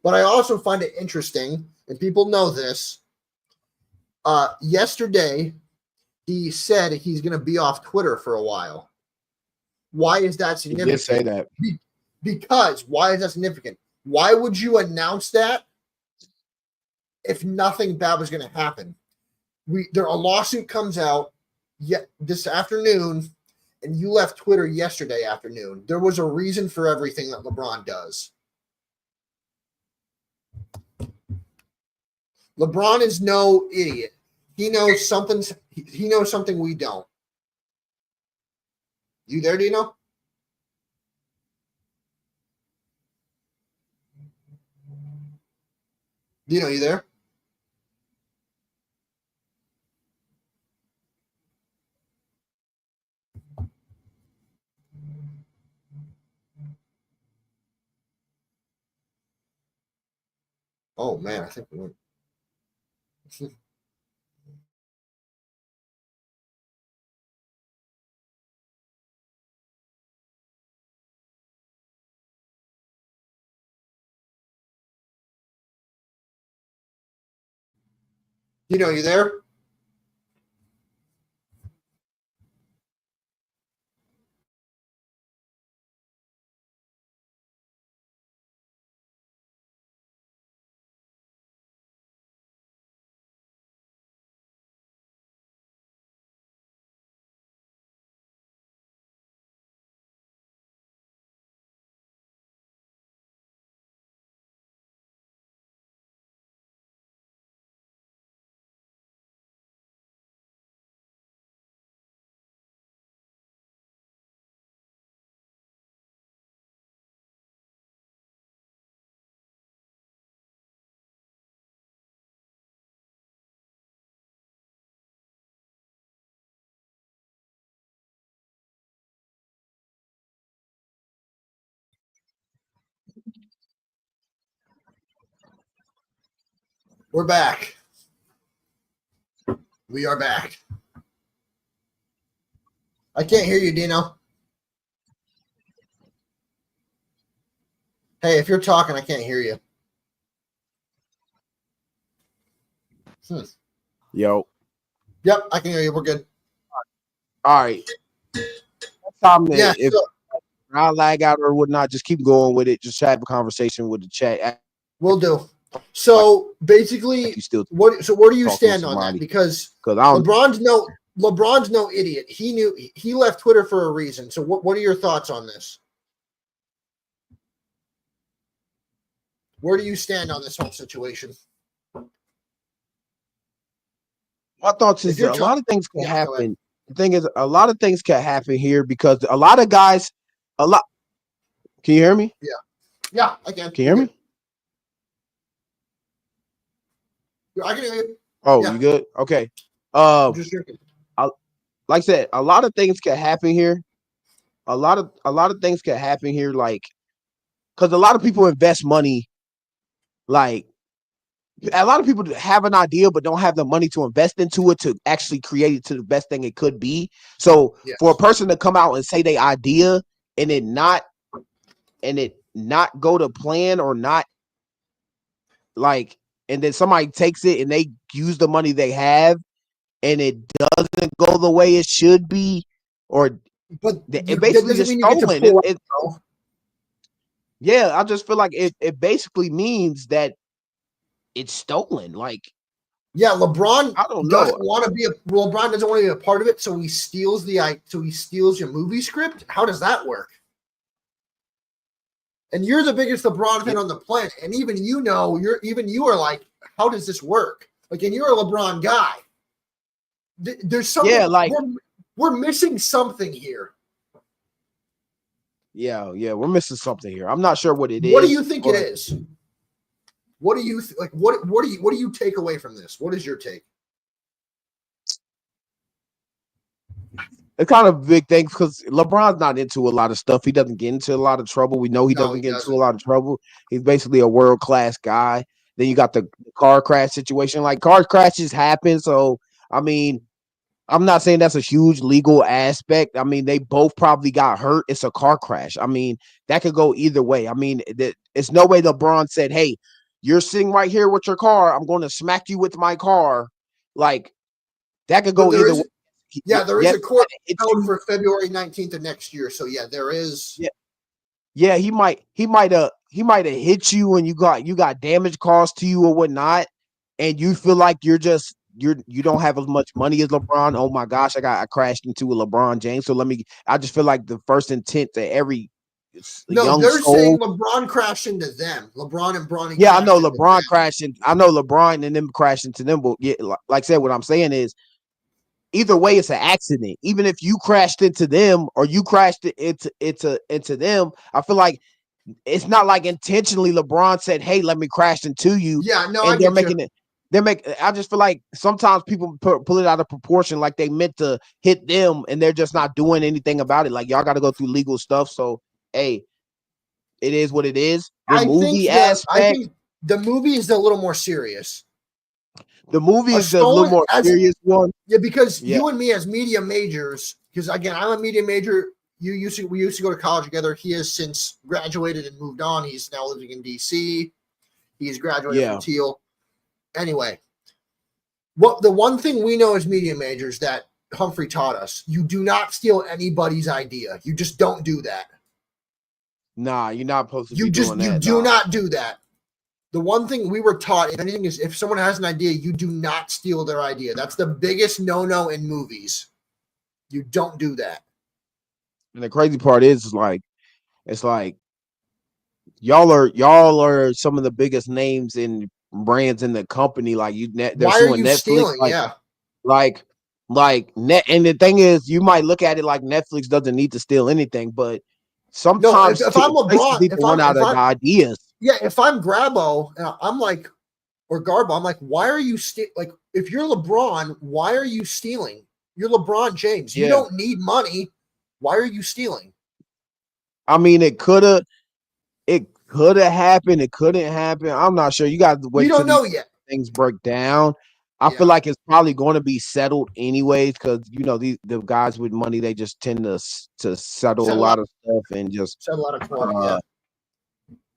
But I also find it interesting, and people know this. Yesterday, he said he's going to be off Twitter for a while. Why is that significant?
He did say that.
Because why is that significant? Why would you announce that if nothing bad was going to happen? A lawsuit comes out this afternoon, and you left Twitter yesterday afternoon. There was a reason for everything that LeBron does. LeBron is no idiot. He knows something. He knows something we don't. You there, Dino? Dino, you there? Oh man, I think we went. Dino, you there? We're back. We are back. I can't hear you, Dino. Hey, if you're talking, I can't hear you.
Yo.
Yep, I can hear you. We're good.
All right. Time
Yeah,
if I lag out or whatnot, just keep going with it. Just have a conversation with the chat.
We'll do. So basically, where do you stand on that? Because LeBron's no idiot. He left Twitter for a reason. So what are your thoughts on this? Where do you stand on this whole situation?
My thoughts is a lot of things can happen. The thing is, a lot of things can happen here because a lot of guys, Can you hear me?
Yeah, I can.
Can you hear me?
I can hear you.
Oh, yeah. You good? Okay.
Just drinking.
Like I said, a lot of things can happen here. A lot of things can happen here, like because a lot of people invest money. Like a lot of people have an idea but don't have the money to invest into it to actually create it to the best thing it could be. So for a person to come out and say their idea and it not go to plan or not, like, and then somebody takes it and they use the money they have and it doesn't go the way it should be, or
but
it basically is stolen. Yeah, I just feel like it basically means that it's stolen. Like,
yeah, LeBron
LeBron
doesn't want to be a part of it, so he steals your movie script. How does that work? And you're the biggest LeBron fan on the planet, and even you are like, how does this work? Like, and you're a LeBron guy. There's something. Yeah, like we're missing something here.
Yeah, we're missing something here. I'm not sure what it is.
What do you think it is? What do you like? What do you take away from this? What is your take?
It's kind of big thing because LeBron's not into a lot of stuff. He doesn't get into a lot of trouble. We know he
No,
doesn't
he
get into a
doesn't.
lot of trouble. He's basically a world class guy. Then you got the car crash situation. Like car crashes happen. So I mean, I'm not saying that's a huge legal aspect. I mean, they both probably got hurt. It's a car crash. I mean, that could go either way. I mean, it's no way LeBron said, "Hey, you're sitting right here with your car. I'm going to smack you with my car." Like that could
But
go
there
either way.
is, yeah, there is
Yes,
a court
it's
held
you.
for February 19th of next year. So yeah, there is.
Yeah, yeah. He might have hit you, and you got damage caused to you or whatnot, and you feel like you don't have as much money as LeBron. Oh my gosh, I crashed into a LeBron James. So I just feel like the first intent to every
No,
young
they're saying
soul.
LeBron crashed into them. LeBron and Bronny
Yeah, I know
crashed into
LeBron
them.
crashing. I know LeBron and them crashing to them. But yeah, like I said, what I'm saying is either way, it's an accident. Even if you crashed into them or you crashed into them, I feel like it's not like intentionally LeBron said, "Hey, let me crash into you,"
Yeah, no, I
and they're
get you.
making it. I just feel like sometimes people pull it out of proportion, like they meant to hit them, and they're just not doing anything about it. Like y'all got to go through legal stuff. So, hey, it is what it is. The movie
I
aspect,
think the movie is a little more serious.
the movie
A
is the little
stolen
more
as
serious one.
Yeah, because
Yeah,
you and me as media majors, because again, I'm a media major. We used to go to college together. He has since graduated and moved on. He's now living in DC. He's graduated from
yeah.
Teal. Anyway, what the one thing we know as media majors that Humphrey taught us: you do not steal anybody's idea. You just don't do that.
Nah, you're not supposed to be doing
You
that.
do
Nah.
not do that. The one thing we were taught, if anything, is if someone has an idea, you do not steal their idea. That's the biggest no-no in movies. You don't do that.
And the crazy part is like it's like y'all are some of the biggest names in brands in the company. Like they're
Why are
suing
you
Netflix.
stealing? Yeah.
Like net. And the thing is, you might look at it like Netflix doesn't need to steal anything, but
No,
sometimes
if I'm
places
LeBron,
need to run out of ideas.
if I'm Grabo, I'm like, or Garbo, I'm like, why are you like, if you're LeBron, why are you stealing? You're LeBron James. You
Yeah,
don't need money. Why are you stealing?
I mean, it could have happened. It couldn't happen. I'm not sure. You got to
We
wait till
don't
these
know yet.
things break down. I feel
Yeah.
like it's probably going to be settled anyways because the guys with money they just tend to settle a
Settle out,
lot of stuff and just
settle out of court. Yeah.
uh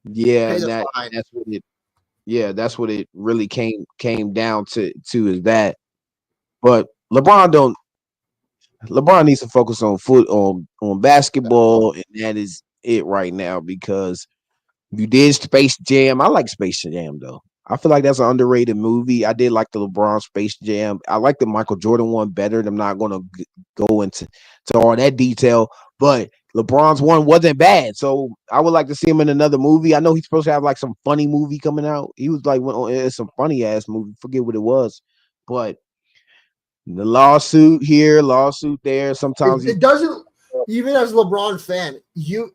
yeah
Pay
and
the fine.
that's what it really came down to is that. But LeBron needs to focus on basketball, and that is it right now because you did Space Jam. I like Space Jam though. I feel like that's an underrated movie. I did like the LeBron Space Jam. I like the Michael Jordan one better. I'm not going to go into all that detail, but LeBron's one wasn't bad. So I would like to see him in another movie. I know he's supposed to have like some funny movie coming out. He was like, it's some funny ass movie. Forget what it was, but the lawsuit here, lawsuit there. Sometimes
It doesn't, even as a LeBron fan,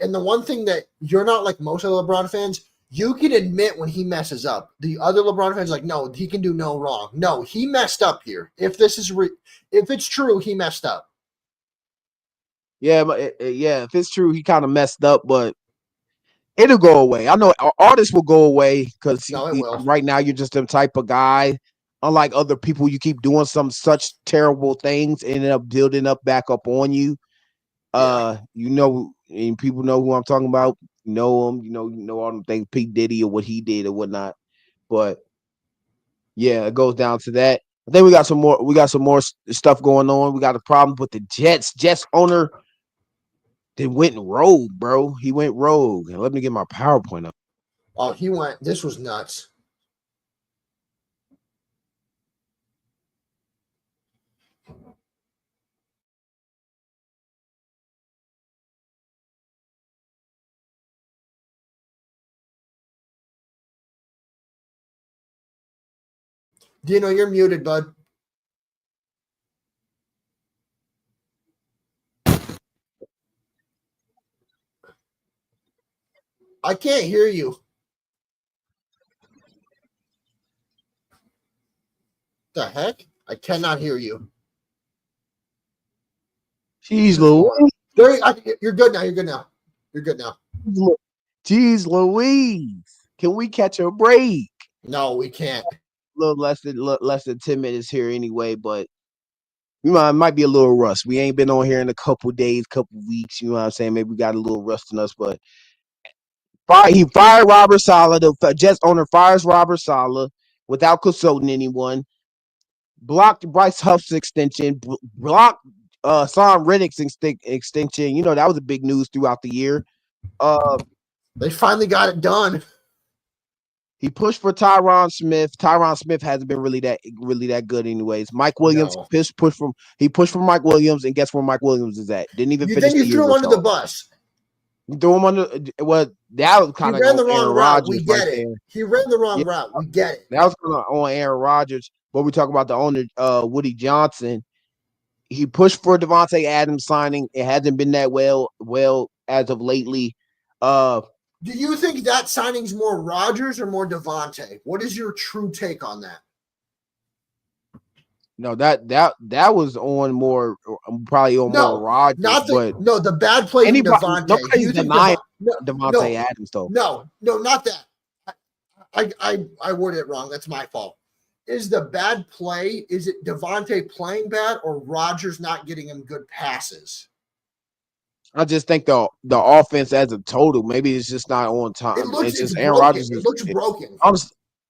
and the one thing that you're not like most of the LeBron fans, you can admit when he messes up. The other LeBron fans like, no, he can do no wrong. No, he messed up here. If this is if it's true, he messed up.
yeah, but yeah, if it's true, he kind of messed up, but it'll go away. I know artists will go away because
No, it will.
right now you're just the type of guy. Unlike other people, you keep doing some such terrible things, ended up building up back up on you.
Yeah.
And people know who I'm talking about. You know him. You know all them things, P Diddy or what he did or whatnot. But yeah, it goes down to that. I think we got some more. We got some more stuff going on. We got a problem with the Jets. Jets owner that went rogue, bro. He went rogue. And let me get my PowerPoint up.
Oh, this was nuts. Dino, you're muted, bud. I can't hear you. The heck? I cannot hear you.
Jeez Louise.
You're good now. You're good now. You're good now.
Jeez Louise. Can we catch a break?
No, we can't.
A little less than 10 minutes here anyway, but it might be a little rust. We ain't been on here in a couple days, couple weeks. You know what I'm saying? Maybe we got a little rust in us, but he fired Robert Saleh. The Jets owner fires Robert Saleh without consulting anyone. Blocked Bryce Huff's extension. Blocked Sam Reddick's extension. You know, that was a big news throughout the year.
They finally got it done.
He pushed for Tyron Smith. Tyron Smith hasn't been really that good, anyways. Mike Williams pushed for Mike Williams, and guess where Mike Williams is at? Didn't even finish the year.
You threw him under the bus.
You threw him under. Well, that was kind of
ran the wrong route. We get it.
There.
He ran the wrong route. We get it.
That was kind of on Aaron Rodgers. But we talk about the owner, Woody Johnson. He pushed for Devontae Adams signing. It hasn't been that well as of lately.
Do you think that signing's more Rodgers or more Devontae? What is your true take on that?
No, that was on more, probably on more Rodgers.
The bad play from Devontae.
Nobody's denying Devontae Adams, though.
No, not that. I worded it wrong. That's my fault. Is the bad play, is it Devontae playing bad or Rodgers not getting him good passes?
I just think the offense as a total, maybe it's just not on time. It's just Aaron Rodgers.
It looks broken.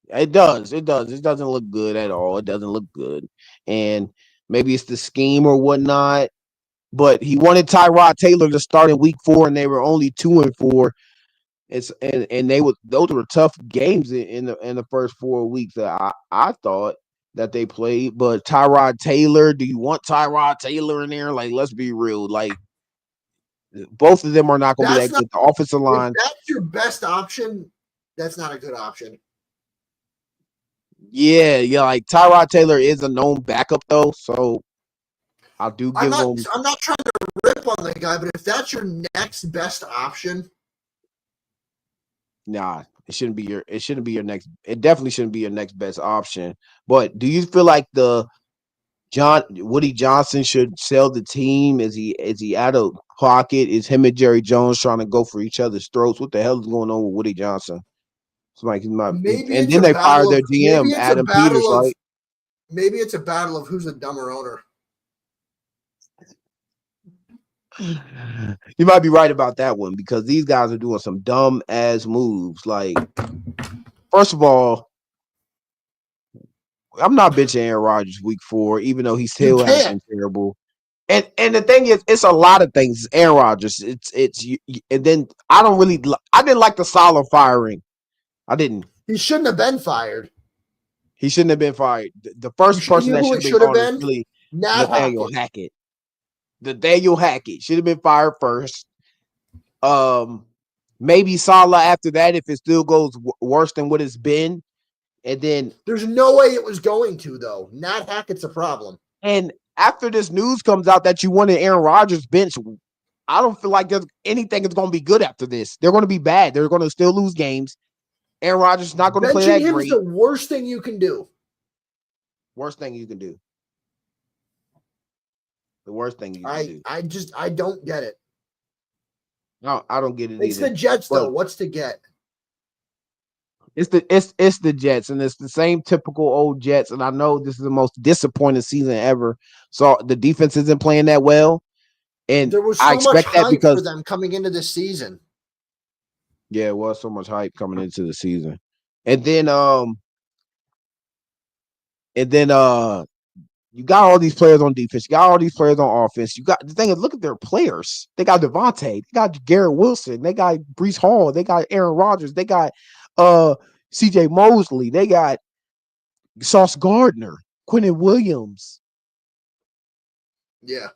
It does. It doesn't look good at all. It doesn't look good. And maybe it's the scheme or whatnot. But he wanted Tyrod Taylor to start in week 4, and they were only 2-4. Those were tough games in the first 4 weeks that I thought that they played. But Tyrod Taylor, do you want Tyrod Taylor in there? Like, let's be real. Like, both of them are not going to be that good. The offensive line.
If that's your best option, that's not a good option.
Yeah, like Tyrod Taylor is a known backup though, so I do give him.
I'm not trying to rip on the guy, but if that's your next best option,
nah, it shouldn't be your next. It definitely shouldn't be your next best option. But do you feel like Woody Johnson should sell the team? Is he out of pocket? Is him and Jerry Jones trying to go for each other's throats? What the hell is going on with Woody Johnson? And then they fired their GM, Adam Peters, right?
Maybe it's a battle of who's a dumber owner.
You might be right about that one because these guys are doing some dumb ass moves. Like, first of all, I'm not benching Aaron Rodgers week 4, even though he still has been terrible. And the thing is, it's a lot of things. Aaron Rodgers, and then I didn't like the Saleh firing. I didn't.
He shouldn't have been fired.
He shouldn't have been fired. The first person that should have been really Nathaniel Hackett. Nathaniel Hackett should have been fired first. Maybe Saleh after that if it still goes worse than what it's been. And then
there's no way it was going to, though. Nat Hackett's a problem.
And after this news comes out that you wanted Aaron Rodgers bench, I don't feel like there's anything that's going to be good after this. They're going to be bad. They're going to still lose games. Aaron Rodgers is not going to play that great.
Benching him is the worst thing you can do.
Worst thing you can do. The worst thing you can do.
I don't get it.
No, I don't get it
It's
either.
the Jets, though. What's to get?
It's the Jets, and it's the same typical old Jets. And I know this is the most disappointing season ever. So the defense isn't playing that well. And
there was so much hype for them coming into this season.
Yeah, it was so much hype coming into the season. And then you got all these players on defense. You got all these players on offense. You got the thing is, look at their players. They got Devontae. They got Garrett Wilson. They got Breece Hall. They got Aaron Rodgers. They got C.J. Mosley. They got Sauce Gardner, Quinnen Williams.
Yeah.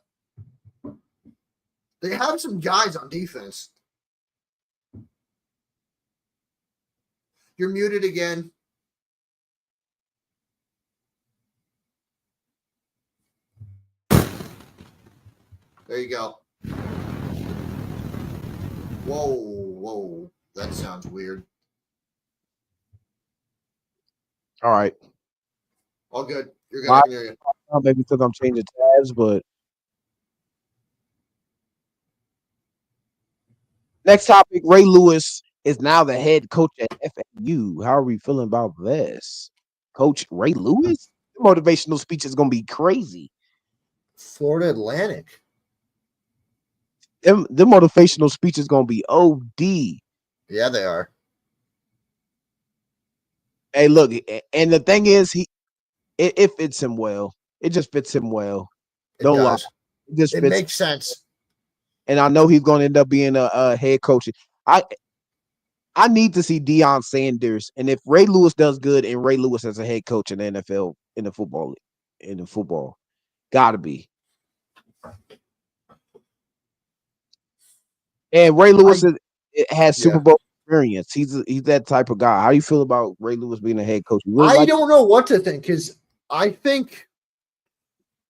They have some guys on defense. You're muted again. There you go. Whoa. That sounds weird.
All right.
All good. You're good.
Why?
I can hear you.
Maybe because I'm changing tabs, but next topic, Ray Lewis is now the head coach at FAU. How are we feeling about this? Coach Ray Lewis? The motivational speech is going to be crazy.
Florida Atlantic.
The motivational speech is going to be OD.
Yeah, they are.
Hey, look, and the thing is, it fits him well. It just fits him well.
It
Don't lie.
does.
It just
It
fits.
makes sense.
And I know he's going to end up being a head coach. I need to see Deion Sanders, and if Ray Lewis does good, and Ray Lewis as a head coach in the NFL in the football, gotta be. And Ray Lewis has Super Bowl experience. He's that type of guy. How do you feel about Ray Lewis being a head coach?
I don't know what to think because I think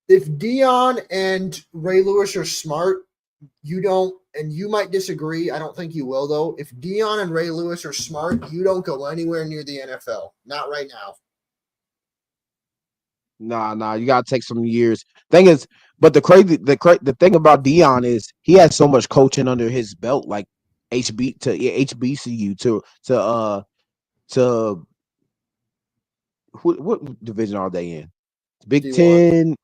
if Deion and Ray Lewis are smart, you don't, and you might disagree. I don't think you will, though. If Deion and Ray Lewis are smart, you don't go anywhere near the NFL. Not right now.
Nah. You gotta take some years. Thing is, but the thing about Deion is he has so much coaching under his belt, like HBCU to what division are they in? Big
D1.
10.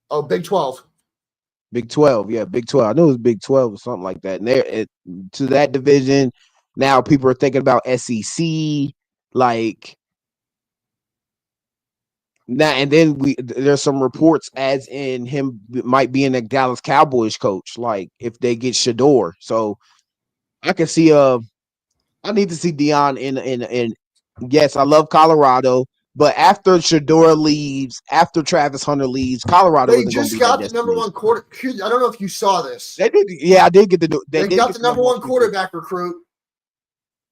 Oh, Big 12.
Big 12, yeah, Big 12. I knew it was Big 12 or something like that. And to that division, now people are thinking about SEC, like now. And then there's some reports as in him might be in the Dallas Cowboys coach, like if they get Shador. So I can see I need to see Deion in. Yes, I love Colorado. But after Shador leaves, after Travis Hunter leaves, Colorado
They
isn't going to
just
be that
got the number
destination.
one quarter. I don't know if you saw this.
They did. Yeah, I did get the.
They
did
got
get
the number one
recruit.
quarterback recruit.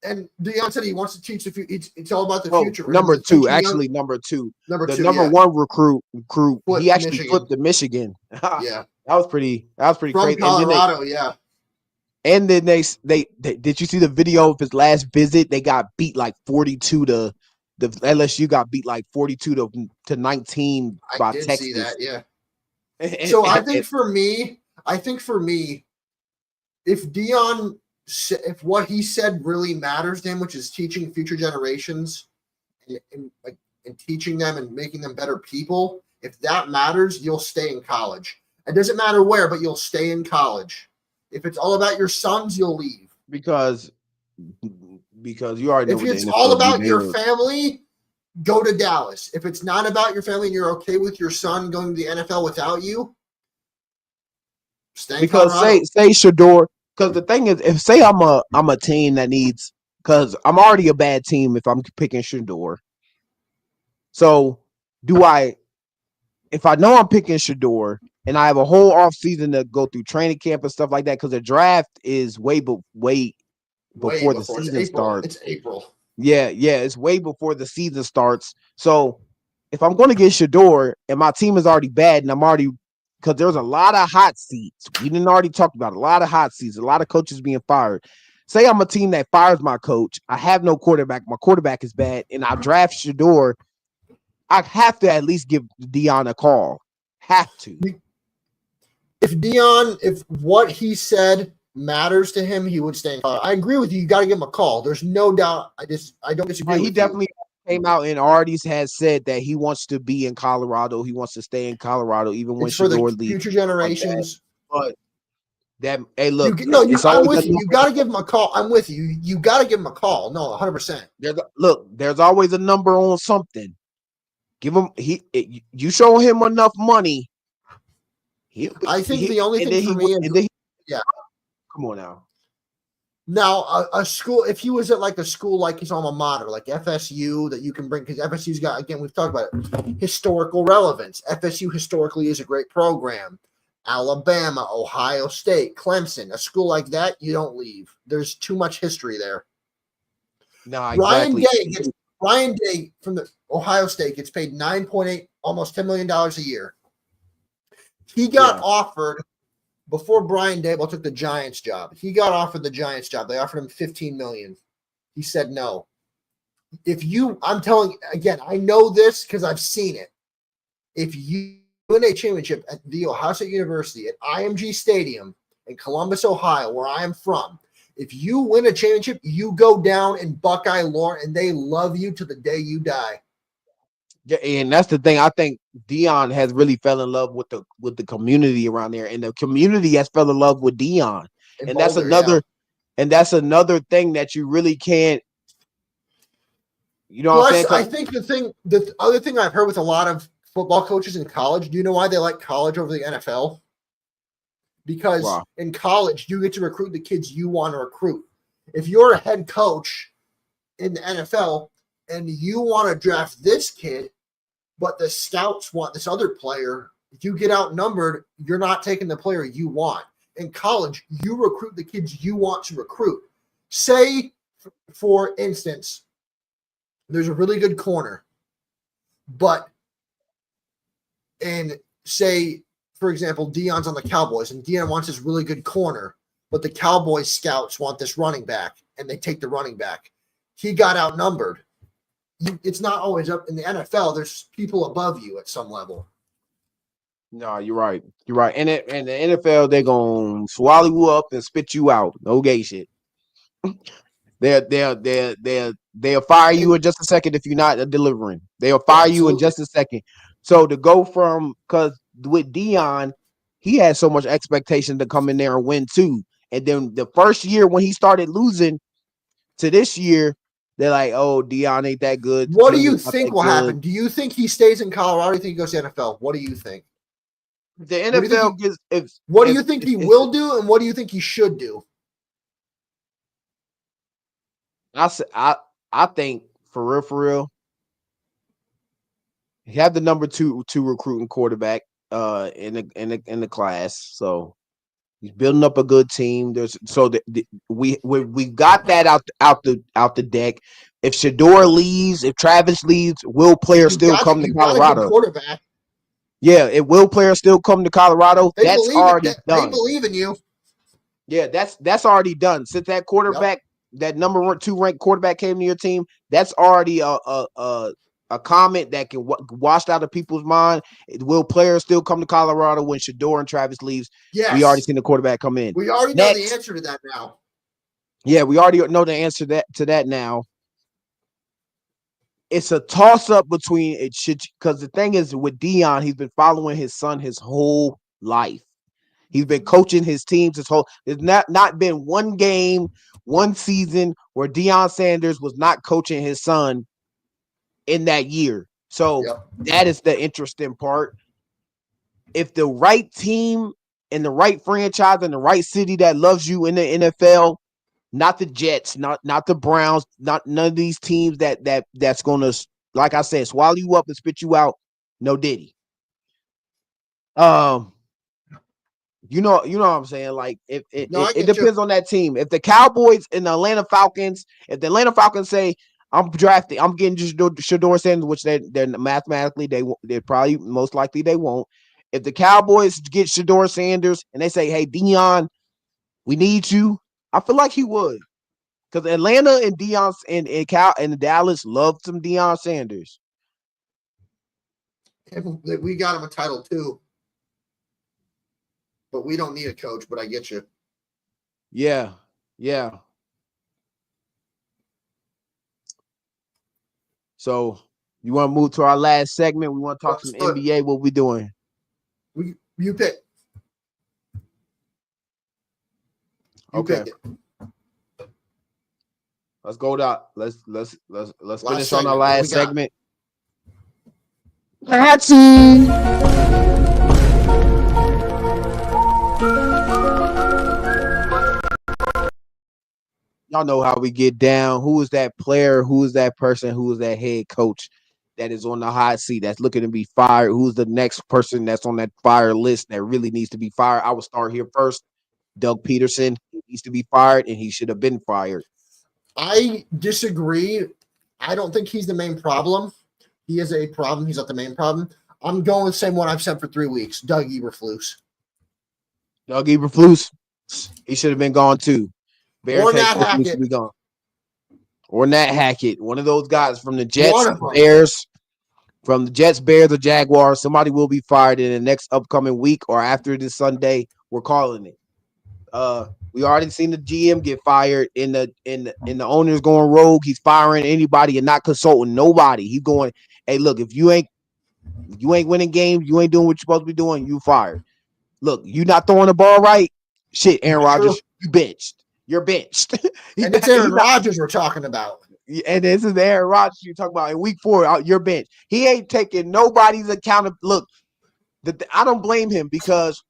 And Deion said he wants to teach the future. It's all about the future.
Number two, actually, number two. The number
yeah.
one recruit.
Flipped
He actually
Michigan.
flipped to Michigan.
Yeah,
that was pretty
from
crazy.
Colorado.
And then they did you see the video of his last visit? They got beat like 42 to the LSU got beat like 42 to 19 by
I did
Texas.
see that. Yeah. So I think for me, if Deion, if what he said really matters to him, which is teaching future generations and teaching them and making them better people, if that matters, you'll stay in college. It doesn't matter where, but you'll stay in college. If it's all about your sons, you'll leave.
Because you already know.
If it's all about your family, go to Dallas. If it's not about your family and you're okay with your son going to the NFL without you, stay in Colorado.
say Shador. Because the thing is, if say I'm a team that needs, because I'm already a bad team if I'm picking Shador. So if I know I'm picking Shador and I have a whole off season to go through training camp and stuff like that, because the draft is way before the season starts.
It's April.
Yeah, it's way before the season starts. So if I'm going to get Shador and my team is already bad and I'm already, because there's a lot of hot seats. We didn't already talk about a lot of hot seats, a lot of coaches being fired. Say I'm a team that fires my coach. I have no quarterback. My quarterback is bad, and I draft Shador. I have to at least give Deion a call. Have to.
If what he said matters to him, he would stay in Colorado. I agree with you. You got to give him a call. There's no doubt. I don't disagree.
He definitely came out and already has said that he wants to be in Colorado. He wants to stay in Colorado, even when Shador leaves.
Future generations.
But that, hey, look,
I'm with you. You got to give him a call. I'm with you. You got to give him a call. No, 100%.
There's always a number on something. Give him you show him enough money.
I think the only thing for me is
Come on now.
Now, a school, if he was at like a school like his alma mater, like FSU, that you can bring, because FSU's got, again, we've talked about it, historical relevance. FSU historically is a great program. Alabama, Ohio State, Clemson, a school like that, you don't leave. There's too much history there.
No, exactly.
Ryan Day from the Ohio State gets paid $9.8, almost $10 million a year. He got offered before Brian Daboll took the Giants job. He got offered the Giants job. They offered him $15 million. He said no. I'm telling you, again, I know this because I've seen it. if you win a championship at the Ohio State University at IMG Stadium in Columbus, Ohio, where I am from, if you win a championship, you go down in Buckeye lore, and they love you to the day you die.
Yeah, and that's the thing. I think Deion has really fell in love with the community around there, and the community has fell in love with Deion. And that's another thing that you really can't. You know what I'm saying?
I think the other thing I've heard with a lot of football coaches in college, do you know why they like college over the NFL? Because in college, you get to recruit the kids you want to recruit. If you're a head coach in the NFL and you want to draft this kid, but the scouts want this other player, if you get outnumbered, you're not taking the player you want. In college, you recruit the kids you want to recruit. Say, for instance, there's a really good corner, and say, for example, Deion's on the Cowboys, and Deion wants this really good corner, but the Cowboys scouts want this running back, and they take the running back. He got outnumbered. It's not always up in the NFL. There's people above you at some level.
No, you're right. You're right. And the NFL, they're gonna swallow you up and spit you out. No gay shit. They'll fire you in just a second if you're not delivering. They'll fire you in just a second. So to go from, because with Deion, he had so much expectation to come in there and win too. And then the first year when he started losing to this year, they're like, "Oh, Deion ain't that good."
What do you think will happen? Do you think he stays in Colorado? Or do you think he goes to the NFL? What do you think?
The NFL
what do you think he will do, and what do you think he should do?
I think for real, he had the number two recruiting quarterback in the class, so he's building up a good team. We got that out the deck. If Shedeur leaves, if Travis leaves, will players still come to Colorado?
Quarterback.
Yeah, it will players still come to Colorado. That's already done.
They believe in you.
Yeah, that's already done. Since that quarterback, that number 2 ranked quarterback came to your team, that's already a comment that can washed out of people's mind. Will players still come to Colorado when Shedeur and Travis leaves?
Yes.
We already seen the quarterback come in.
We already know the answer to that now.
Yeah, we already know the answer to that now. It's a toss-up between it should, because the thing is with Deion, he's been following his son his whole life. He's been coaching his teams his whole. There's not been one game, one season where Deion Sanders was not coaching his son in that year. So that is the interesting part. If the right team and the right franchise and the right city that loves you in the NFL, not the Jets, not the Browns, not none of these teams that's gonna, like I said, swallow you up and spit you out. No Diddy. You know what I'm saying? Like it depends on that team. If the Cowboys and the Atlanta Falcons, if the Atlanta Falcons say, I'm getting just Shedeur Sanders, which they're mathematically they probably most likely they won't. If the Cowboys get Shedeur Sanders and they say, "Hey, Deion, we need you," I feel like he would, because Atlanta and Deion and Dallas love some Deion Sanders.
We got him a title too, but we don't need a coach. But I get you.
Yeah. So you want to move to our last segment? We want to talk some NBA. What we doing?
You pick.
Okay. Let's go down. Let's finish on our last segment. Y'all know how we get down. Who is that player? Who is that person? Who is that head coach that is on the hot seat that's looking to be fired? Who's the next person that's on that fire list that really needs to be fired? I will start here first. Doug Peterson, he needs to be fired, and he should have been fired.
I disagree. I don't think he's the main problem. He is a problem. He's not the main problem. I'm going with the same one I've said for 3 weeks. Doug Eberflus.
Doug Eberflus, he should have been gone too.
Bears or Nat Hackett.
Should be gone. Or Nat Hackett, one of those guys from the Jets, Bears. from the Jets, Bears, or Jaguars. Somebody will be fired in the next upcoming week or after this Sunday. We're calling it. We already seen the GM get fired in the owners going rogue. He's firing anybody and not consulting nobody. He's going, hey, look, if you ain't winning games, you ain't doing what you're supposed to be doing, you fired. Look, you not throwing the ball right. Shit, Aaron Rodgers, you benched. You're benched.
And it's Aaron Rodgers we're talking about.
And this is the Aaron Rodgers you're talking about in week 4. You're benched. He ain't taking nobody's account of. Look, I don't blame him because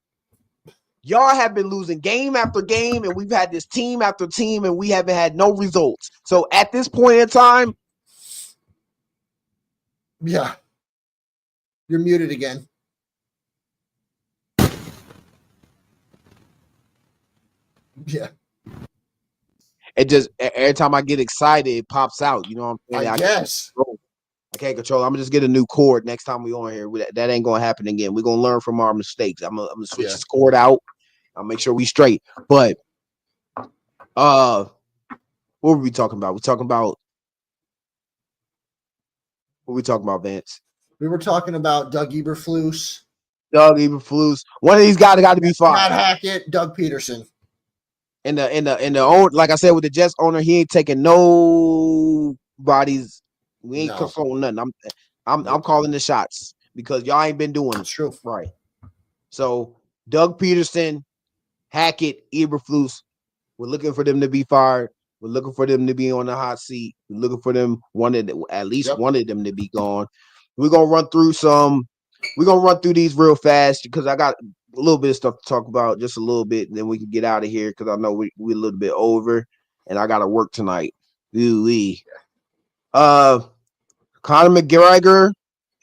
y'all have been losing game after game, and we've had this team after team, and we haven't had no results. So at this point in time,
yeah, you're muted again. Yeah.
It just every time I get excited, it pops out. You know what I'm saying?
I guess.
I can't control. I'm gonna just get a new cord next time we on here. That ain't gonna happen again. We're gonna learn from our mistakes. I'm gonna switch this cord out. I'll make sure we straight. But what were we talking about? What we talking about, Vance?
We were talking about Doug Eberflus.
One of these guys got to be fired.
Matt Hackett, Doug Peterson.
And the own, like I said, with the Jets owner, he ain't taking nobody's. We ain't controlling nothing. I'm calling the shots because y'all ain't been doing it.
True.
Right. So Doug Peterson, Hackett, Eberflus, we're looking for them to be fired. We're looking for them to be on the hot seat. We're looking for them at least one of them to be gone. We're gonna run through these real fast because I got a little bit of stuff to talk about, just a little bit, and then we can get out of here because I know we're a little bit over, and I got to work tonight. Conor McGregor,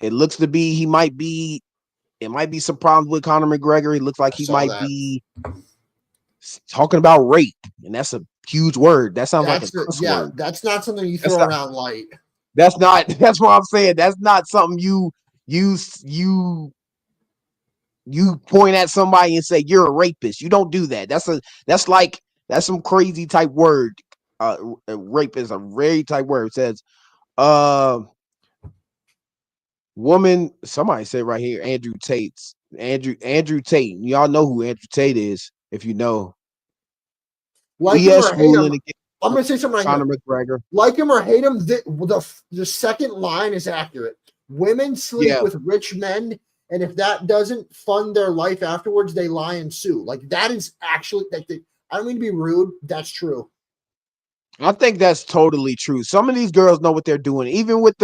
it looks to be it might be some problems with Conor McGregor. It looks like he might be talking about rape, and that's a huge word. That sounds like a cuss word.
That's not something you throw around light.
That's what I'm saying. That's not something you point at somebody and say you're a rapist. You don't do that. That's some crazy type word. Rape is a very type word. It says woman, somebody said right here, Andrew Tate. Y'all know who Andrew Tate is, if you know.
Like him or hate him, I'm gonna say something like
Conor McGregor.
Like him or hate him, the second line is accurate. Women sleep with rich men, and if that doesn't fund their life afterwards, they lie and sue. Like that is actually I don't mean to be rude. That's true.
I think that's totally true. Some of these girls know what they're doing. Even with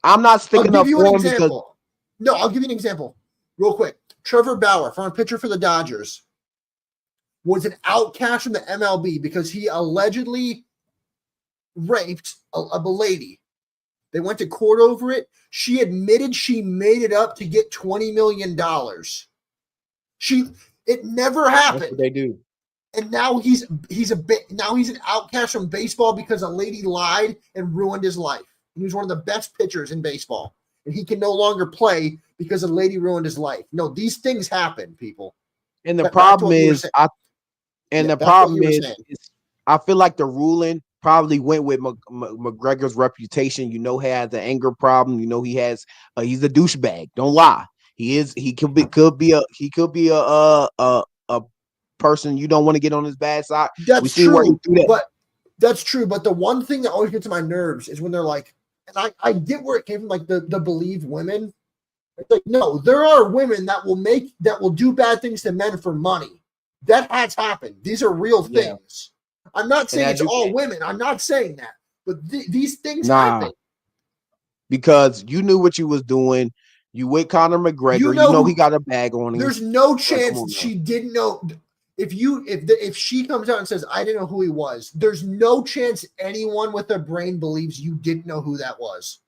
I'm not sticking up for them because.
No, I'll give you an example real quick. Trevor Bauer, front pitcher for the Dodgers, was an outcast from the MLB because he allegedly raped a lady. They went to court over it. She admitted she made it up to get $20 million. It never happened.
That's what they do.
And now he's an outcast from baseball because a lady lied and ruined his life. He was one of the best pitchers in baseball, and he can no longer play because a lady ruined his life. No, these things happen, people.
And the problem is, I feel like the ruling probably went with McGregor's reputation. You know, he has an anger problem. You know, he's a douchebag. Don't lie. He could be a person you don't want to get on his bad side.
That's true. But that's true. But the one thing that always gets to my nerves is when they're like, and I get where it came from, like the believe women. It's like, no, there are women that will do bad things to men for money. That has happened. These are real things. I'm not saying it's all women. I'm not saying that. But these things happen.
Because you knew what you was doing. You with Conor McGregor. You know he got a bag on him.
There's no chance she didn't know. If she comes out and says, I didn't know who he was, there's no chance anyone with a brain believes you didn't know who that was.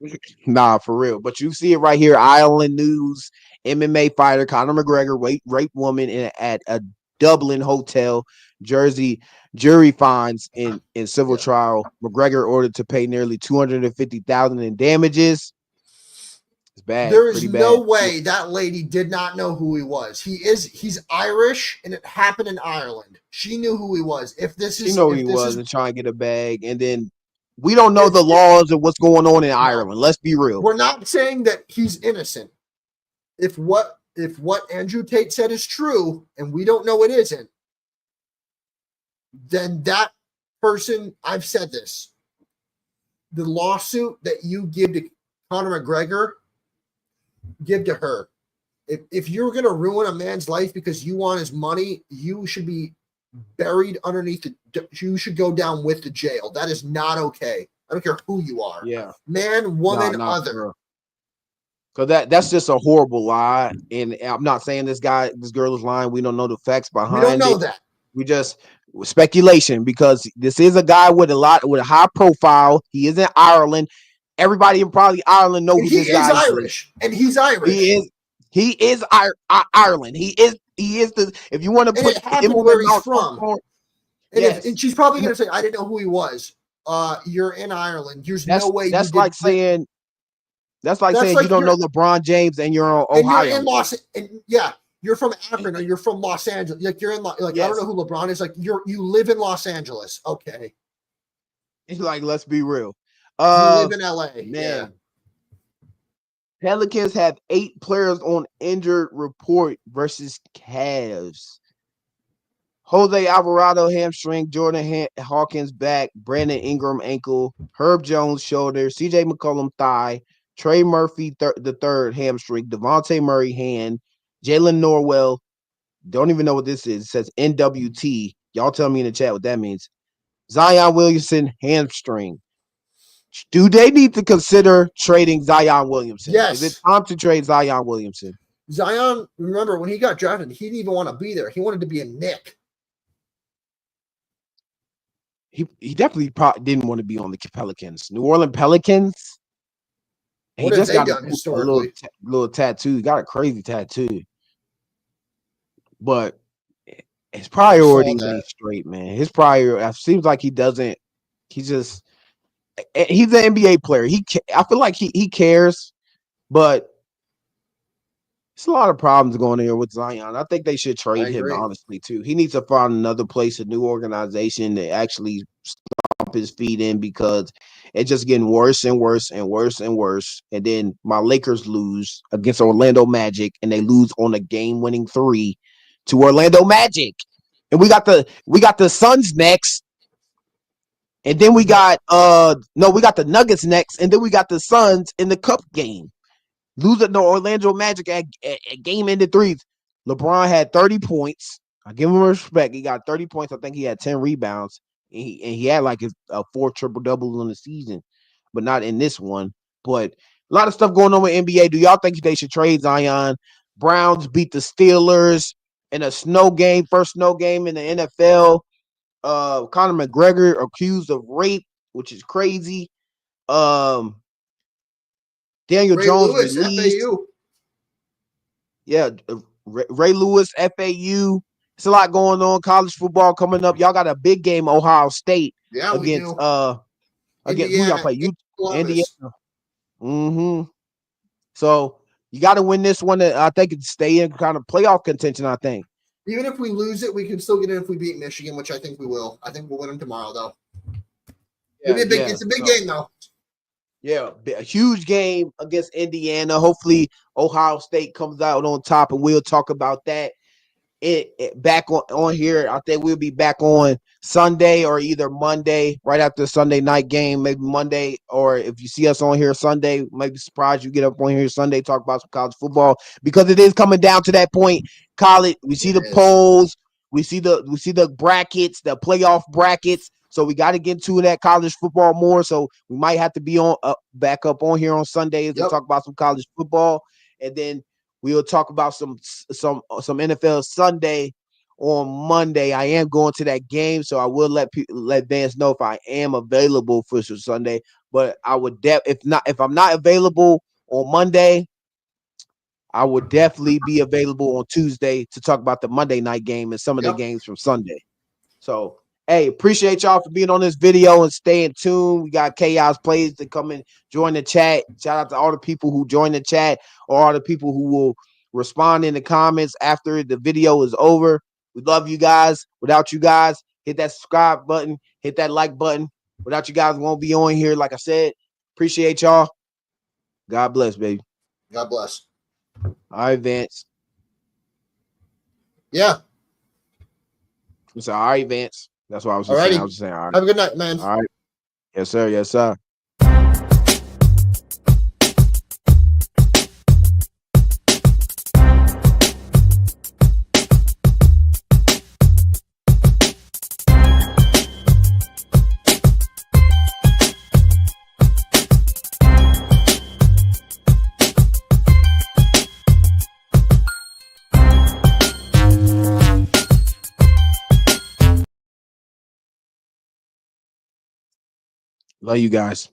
Nah, for real. But you see it right here. Ireland News, MMA fighter Conor McGregor raped woman at a Dublin hotel, Jersey. Jury finds in civil trial. McGregor ordered to pay nearly $250,000 in damages. It's bad.
There is no way that lady did not know who he was. He's Irish, and it happened in Ireland. She knew who he was. She knew who he was and trying
to get a bag, and then We don't know the laws and what's going on in Ireland. Let's be real.
We're not saying that he's innocent. If what Andrew Tate said is true, and we don't know it isn't, then that person, I've said this, the lawsuit that you give to Conor McGregor, give to her. If you're going to ruin a man's life because you want his money, you should be buried underneath you should go down with the jail. That is not okay. I don't care who you are.
Yeah.
Man, woman, other.
Girl. Because that's just a horrible lie. And I'm not saying this girl is lying. We don't know the facts behind it.
We don't know that.
We just speculation, because this is a guy with a high profile. He is in Ireland. Everybody in probably Ireland knows who this guy is.
Irish. And he's Irish.
He is Ireland. He is the, if you want to put him on
where he's from. And she's probably going to say, I didn't know who he was. You're in Ireland. There's no way.
That's like saying you don't know LeBron James and you're in Ohio.
And you're in you're from Akron or you're from Los Angeles. Like you're in I don't know who LeBron is. Like you live in Los Angeles. Okay.
It's like, let's be real.
You live in LA.
Man.
Yeah.
Pelicans have 8 players on injured report versus Cavs. Jose Alvarado hamstring, Jordan Hawkins back, Brandon Ingram ankle, Herb Jones shoulder, CJ McCollum thigh, Trey Murphy the third hamstring, Devontae Murray hand, Jalen Norwell, don't even know what this is. It says NWT. Y'all tell me in the chat what that means. Zion Williamson hamstring. Do they need to consider trading Zion Williamson?
Yes.
Is it time to trade Zion Williamson?
Zion, remember when he got drafted, he didn't even want to be there. He wanted to be a Knick.
He definitely didn't want to be on the Pelicans. New Orleans Pelicans.
What
he just got
a
little tattoo. He got a crazy tattoo. But his priorities ain't straight, man. His priority seems like he doesn't. He's an NBA player. I feel like he cares, but it's a lot of problems going here with Zion. I think they should trade him, honestly, too. He needs to find another place, a new organization that actually stomp his feet in, because it's just getting worse and worse and worse and worse. And then my Lakers lose against Orlando Magic, and they lose on a game-winning 3 to Orlando Magic. And we got the Suns next. And then we got the Nuggets next, and then we got the Suns in the Cup game. Losing the Orlando Magic at game-ended 3s. LeBron had 30 points. I give him respect. He got 30 points. I think he had 10 rebounds. And he had like a 4 triple-double in the season, but not in this one. But a lot of stuff going on with NBA. Do y'all think they should trade Zion? Browns beat the Steelers in a first snow game in the NFL. Conor McGregor accused of rape, which is crazy. Daniel Jones
Lewis,
released.
FAU.
Yeah, Ray Lewis, FAU. It's a lot going on. College football coming up. Y'all got a big game, Ohio State against who y'all play? Indiana. Mm-hmm. So you got to win this one. I think it's stay in kind of playoff contention. I think.
Even if we lose it, we can still get in if we beat Michigan, which I think we will. I think we'll win them tomorrow, though. It's a big game, though.
Yeah, a huge game against Indiana. Hopefully, Ohio State comes out on top, and we'll talk about that. Back on here. I think we'll be back on Sunday or either Monday, right after the Sunday night game, maybe Monday, or if you see us on here Sunday, maybe surprised you get up on here Sunday, talk about some college football, because it is coming down to that point. College, we see the polls, we see the brackets, the playoff brackets. So we got to get to that college football more. So we might have to be on back up on here on Sundays to talk about some college football, and then we'll talk about some NFL Sunday on Monday. I am going to that game, so I will let fans know if I am available for Sunday. But I would if I'm not available on Monday, I would definitely be available on Tuesday to talk about the Monday night game and some of the games from Sunday. So, hey, appreciate y'all for being on this video and staying tuned. We got Chaos Plays to come and join the chat. Shout out to all the people who join the chat, or all the people who will respond in the comments after the video is over. We love you guys. Without you guys, hit that subscribe button, hit that like button. Without you guys, we won't be on here. Like I said, appreciate y'all. God bless, baby.
God bless.
All right, Vance.
Yeah.
It's all right, Vance. That's what I was just saying. I was just saying, all right.
Have a good night, man.
All right. Yes, sir. Yes, sir. Love you guys.